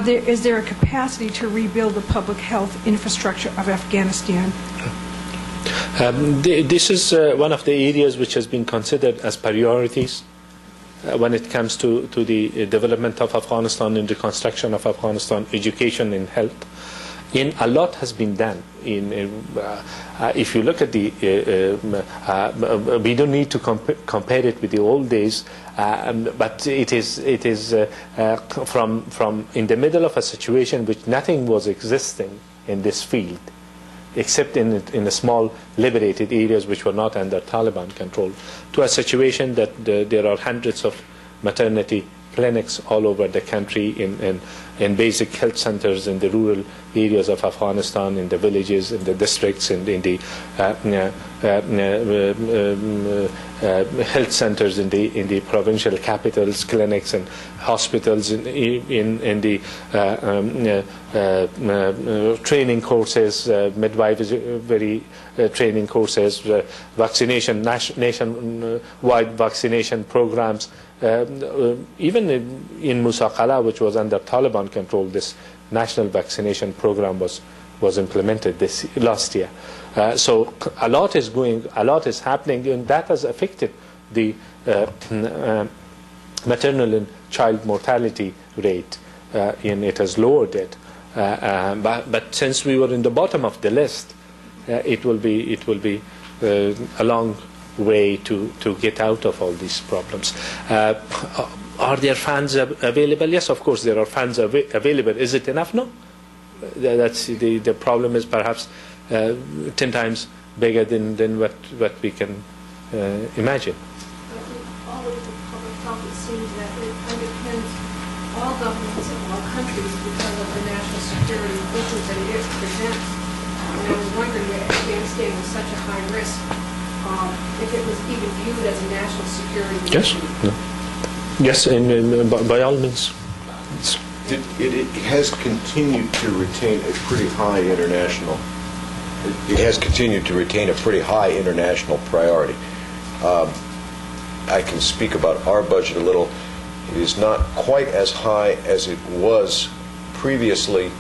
is there a capacity to rebuild the public health infrastructure of Afghanistan? This is one of the areas which has been considered as priorities when it comes to the development of Afghanistan and reconstruction of Afghanistan, education and health. A lot has been done. If you look at the, we don't need to compare it with the old days, but it is from in the middle of a situation which nothing was existing in this field, except in the small liberated areas which were not under Taliban control, to a situation that there are hundreds of maternity clinics all over the country, in basic health centers in the rural areas of Afghanistan, in the villages, in the districts, in the health centers in the provincial capitals, clinics and hospitals, in the training courses, midwifery training courses, vaccination, nationwide vaccination programs. Even in Musa Qala, which was under Taliban control, this national vaccination program was implemented last year. So a lot is happening, and that has affected the maternal and child mortality rate, and it has lowered it. But since we were in the bottom of the list, it will be a long way to get out of all these problems. Are there funds available? Yes, of course there are funds available. Is it enough? No. That's the problem is perhaps 10 times bigger than what we can imagine. I think all of the public health, it seems that it underpins all governments of all countries because of the national security issues that it presents. And I was wondering if Afghanistan was such a high risk, if it was even viewed as a national security issue. Yes, by all means. It has continued to retain a pretty high international. It has continued to retain a pretty high international priority. I can speak about our budget a little. It is not quite as high as it was previously,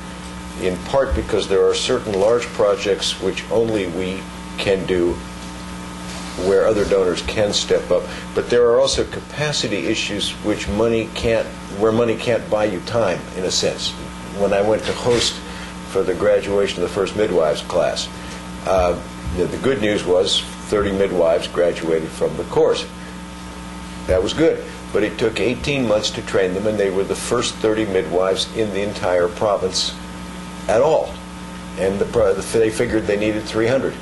in part because there are certain large projects which only we can do, where other donors can step up. But there are also capacity issues where money can't buy you time, in a sense. When I went to host for the graduation of the first midwives class, the good news was 30 midwives graduated from the course. That was good. But it took 18 months to train them, and they were the first 30 midwives in the entire province at all. And they figured they needed 300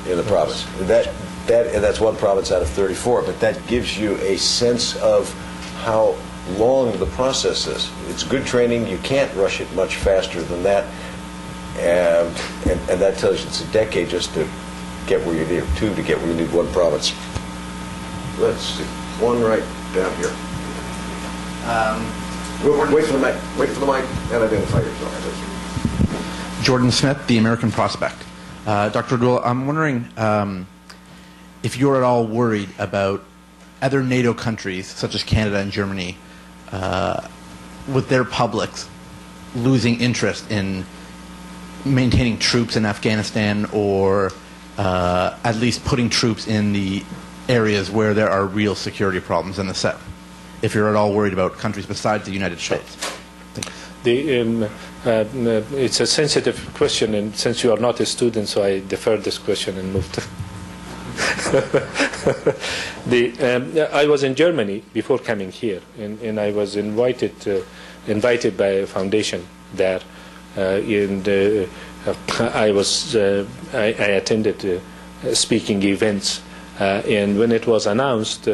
in the province. And that's one province out of 34, but that gives you a sense of how long the process is. It's good training. You can't rush it much faster than that. And that tells you it's a decade just to get where you need, two to get where you need one province. Let's see. One right down here. Wait for the mic. Wait for the mic and identify yourself. Jordan Smith, The American Prospect. Dr. Abdullah, I'm wondering if you're at all worried about other NATO countries, such as Canada and Germany, with their publics losing interest in maintaining troops in Afghanistan, or at least putting troops in the areas where there are real security problems in the South, if you're at all worried about countries besides the United States. It's a sensitive question, and since you are not a student, so I deferred this question and moved. I was in Germany before coming here, and I was invited by a foundation there, and I attended speaking events, and when it was announced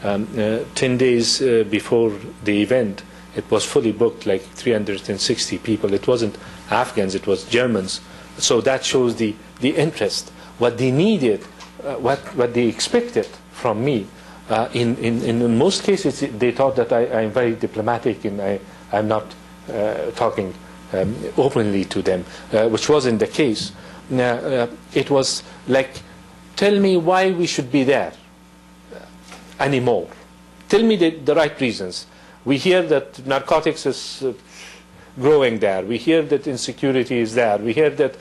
10 days before the event, it was fully booked, like 360 people. It wasn't Afghans, it was Germans. So that shows the interest, what they needed, what they expected from me. In most cases, they thought that I'm very diplomatic and I'm not talking openly to them, which wasn't the case. It was like, tell me why we should be there anymore. Tell me the right reasons. We hear that narcotics is growing there. We hear that insecurity is there. We hear that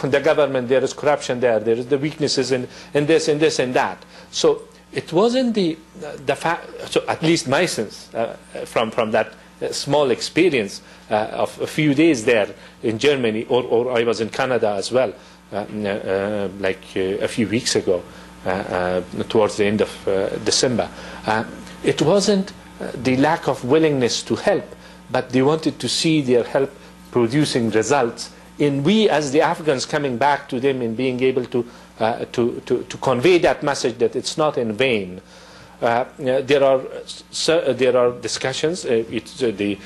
the government, there is corruption there. There is the weaknesses in this and this and that. So it wasn't the fact. So at least my sense from that small experience of a few days there in Germany, or I was in Canada as well, like a few weeks ago, towards the end of December. It wasn't the lack of willingness to help, but they wanted to see their help producing results. And we, as the Afghans, coming back to them and being able to convey that message that it's not in vain. There are discussions. The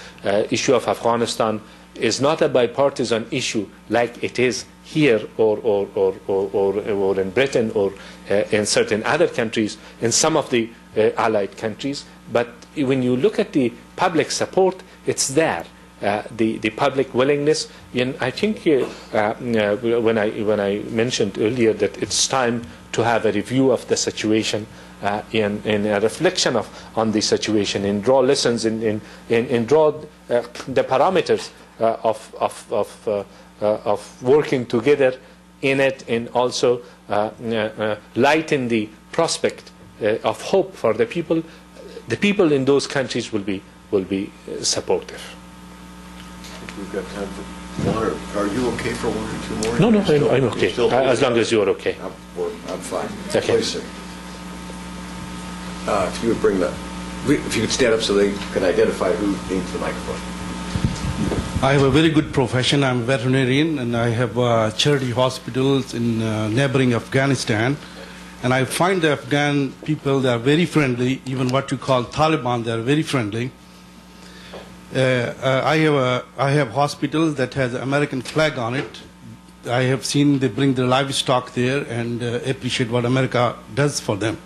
issue of Afghanistan is not a bipartisan issue like it is here or in Britain or in certain other countries, in some of the allied countries. But when you look at the public support, it's there. The public willingness, and I think when I mentioned earlier that it's time to have a review of the situation and a reflection on the situation, and draw lessons and draw the parameters of working together in it, and also lighten the prospect of hope for the people. The people in those countries will be supportive. We've got time for one, or are you okay for one or two more? No, I'm okay. As long as you're okay. I'm fine. Okay. Please, sir. If you would bring if you could stand up so they can identify who needs the microphone. I have a very good profession. I'm a veterinarian, and I have charity hospitals in neighboring Afghanistan. And I find the Afghan people, they are very friendly. Even what you call Taliban, they are very friendly. I have hospitals that has an American flag on it. I have seen they bring their livestock there and appreciate what America does for them.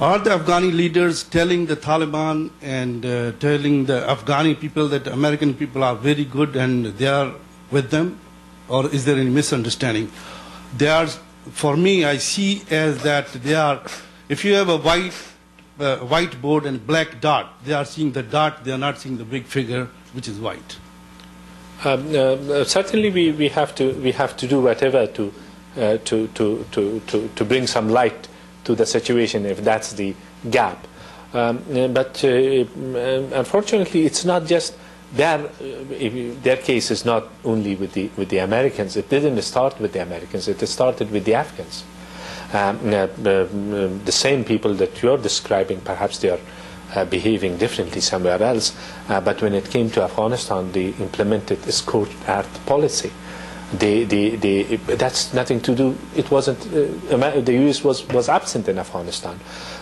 Are the Afghani leaders telling the Taliban and telling the Afghani people that American people are very good and they are with them? Or is there any misunderstanding? They are, for me, I see as that they are, if you have a whiteboard and black dot, they are seeing the dot, they are not seeing the big figure, which is white. Certainly, we have to do whatever to bring some light to the situation, if that's the gap. But unfortunately, it's not just their case is not only with the Americans. It didn't start with the Americans. It started with the Afghans. The same people that you're describing, perhaps they are behaving differently somewhere else. But when it came to Afghanistan, they implemented a scorched earth policy. That's nothing to do. It wasn't. The U.S. was absent in Afghanistan,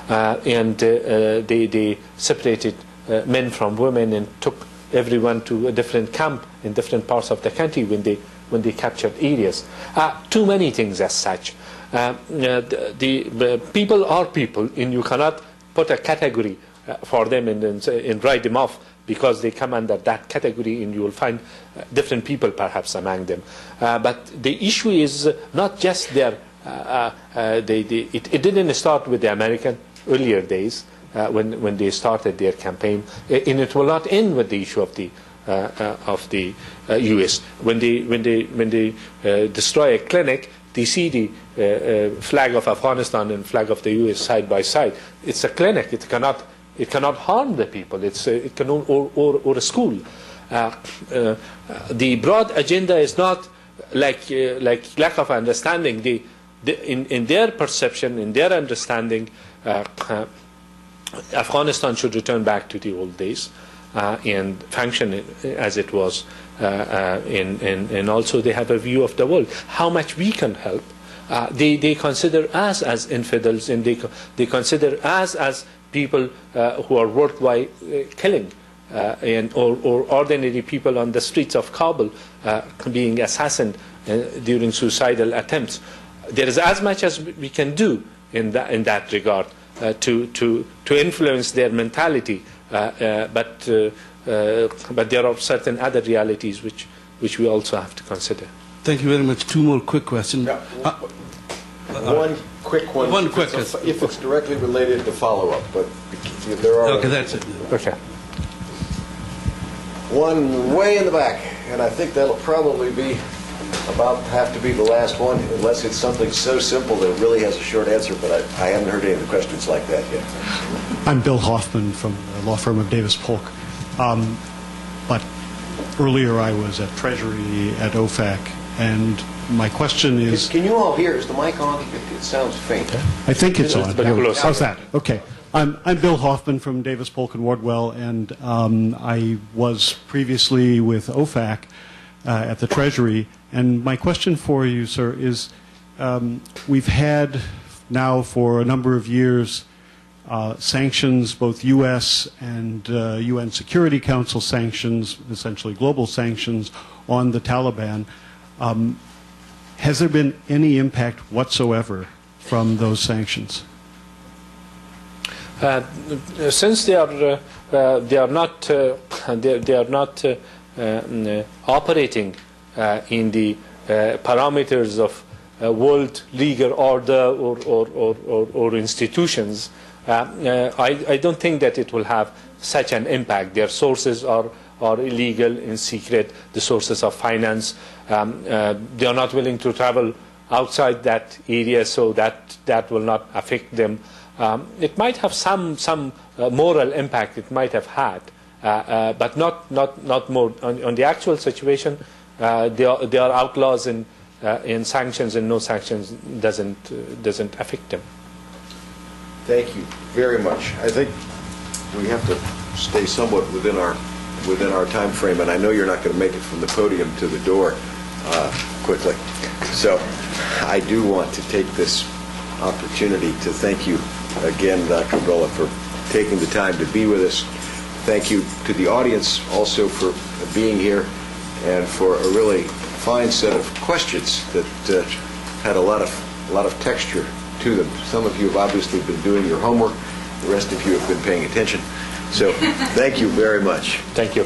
and they separated men from women and took everyone to a different camp in different parts of the country when they captured areas. Too many things as such. The people are people, and you cannot put a category for them and write them off because they come under that category, and you will find different people perhaps among them. But the issue is not just their. It didn't start with the American earlier days when they started their campaign, and it will not end with the issue of the U.S. When they destroy a clinic, they see the flag of Afghanistan and flag of the U.S. side by side. It's a clinic. It cannot harm the people. It can or a school. The broad agenda is not like lack of understanding. In their perception, in their understanding, Afghanistan should return back to the old days and function as it was. And also they have a view of the world, how much we can help. They consider us as infidels, and they consider us as people who are worthwhile killing, or ordinary people on the streets of Kabul being assassinated during suicidal attempts. There is as much as we can do in that regard to influence their mentality, but there are certain other realities which we also have to consider. Thank you very much. Two more quick questions. Yeah. One quick one. One quick if it's directly related to follow-up, but there are... Okay, that's it. Okay. One way in the back, and I think that'll probably be have to be the last one, unless it's something so simple that it really has a short answer, but I haven't heard any of the questions like that yet. I'm Bill Hoffman from the law firm of Davis Polk. But earlier I was at Treasury, at OFAC, and my question is... Can you all hear? Is the mic on? It sounds faint. I think it's on. Close. How's that? Okay. I'm Bill Hoffman from Davis, Polk, and Wardwell, and I was previously with OFAC at the Treasury. And my question for you, sir, is we've had now for a number of years sanctions, both U.S. and UN Security Council sanctions, essentially global sanctions, on the Taliban. Has there been any impact whatsoever from those sanctions? Since they are not operating in the parameters of world legal order or institutions, I don't think that it will have such an impact. Their sources are illegal, in secret, the sources of finance. They are not willing to travel outside that area, so that will not affect them. It might have some moral impact. It might have had, but not more. On the actual situation, they are outlaws in sanctions, and no sanctions doesn't affect them. Thank you very much. I think we have to stay somewhat within our time frame, and I know you're not going to make it from the podium to the door quickly. So I do want to take this opportunity to thank you again, Dr. Abdullah, for taking the time to be with us. Thank you to the audience also for being here and for a really fine set of questions that had a lot of texture to them. Some of you have obviously been doing your homework. The rest of you have been paying attention. So thank you very much. Thank you.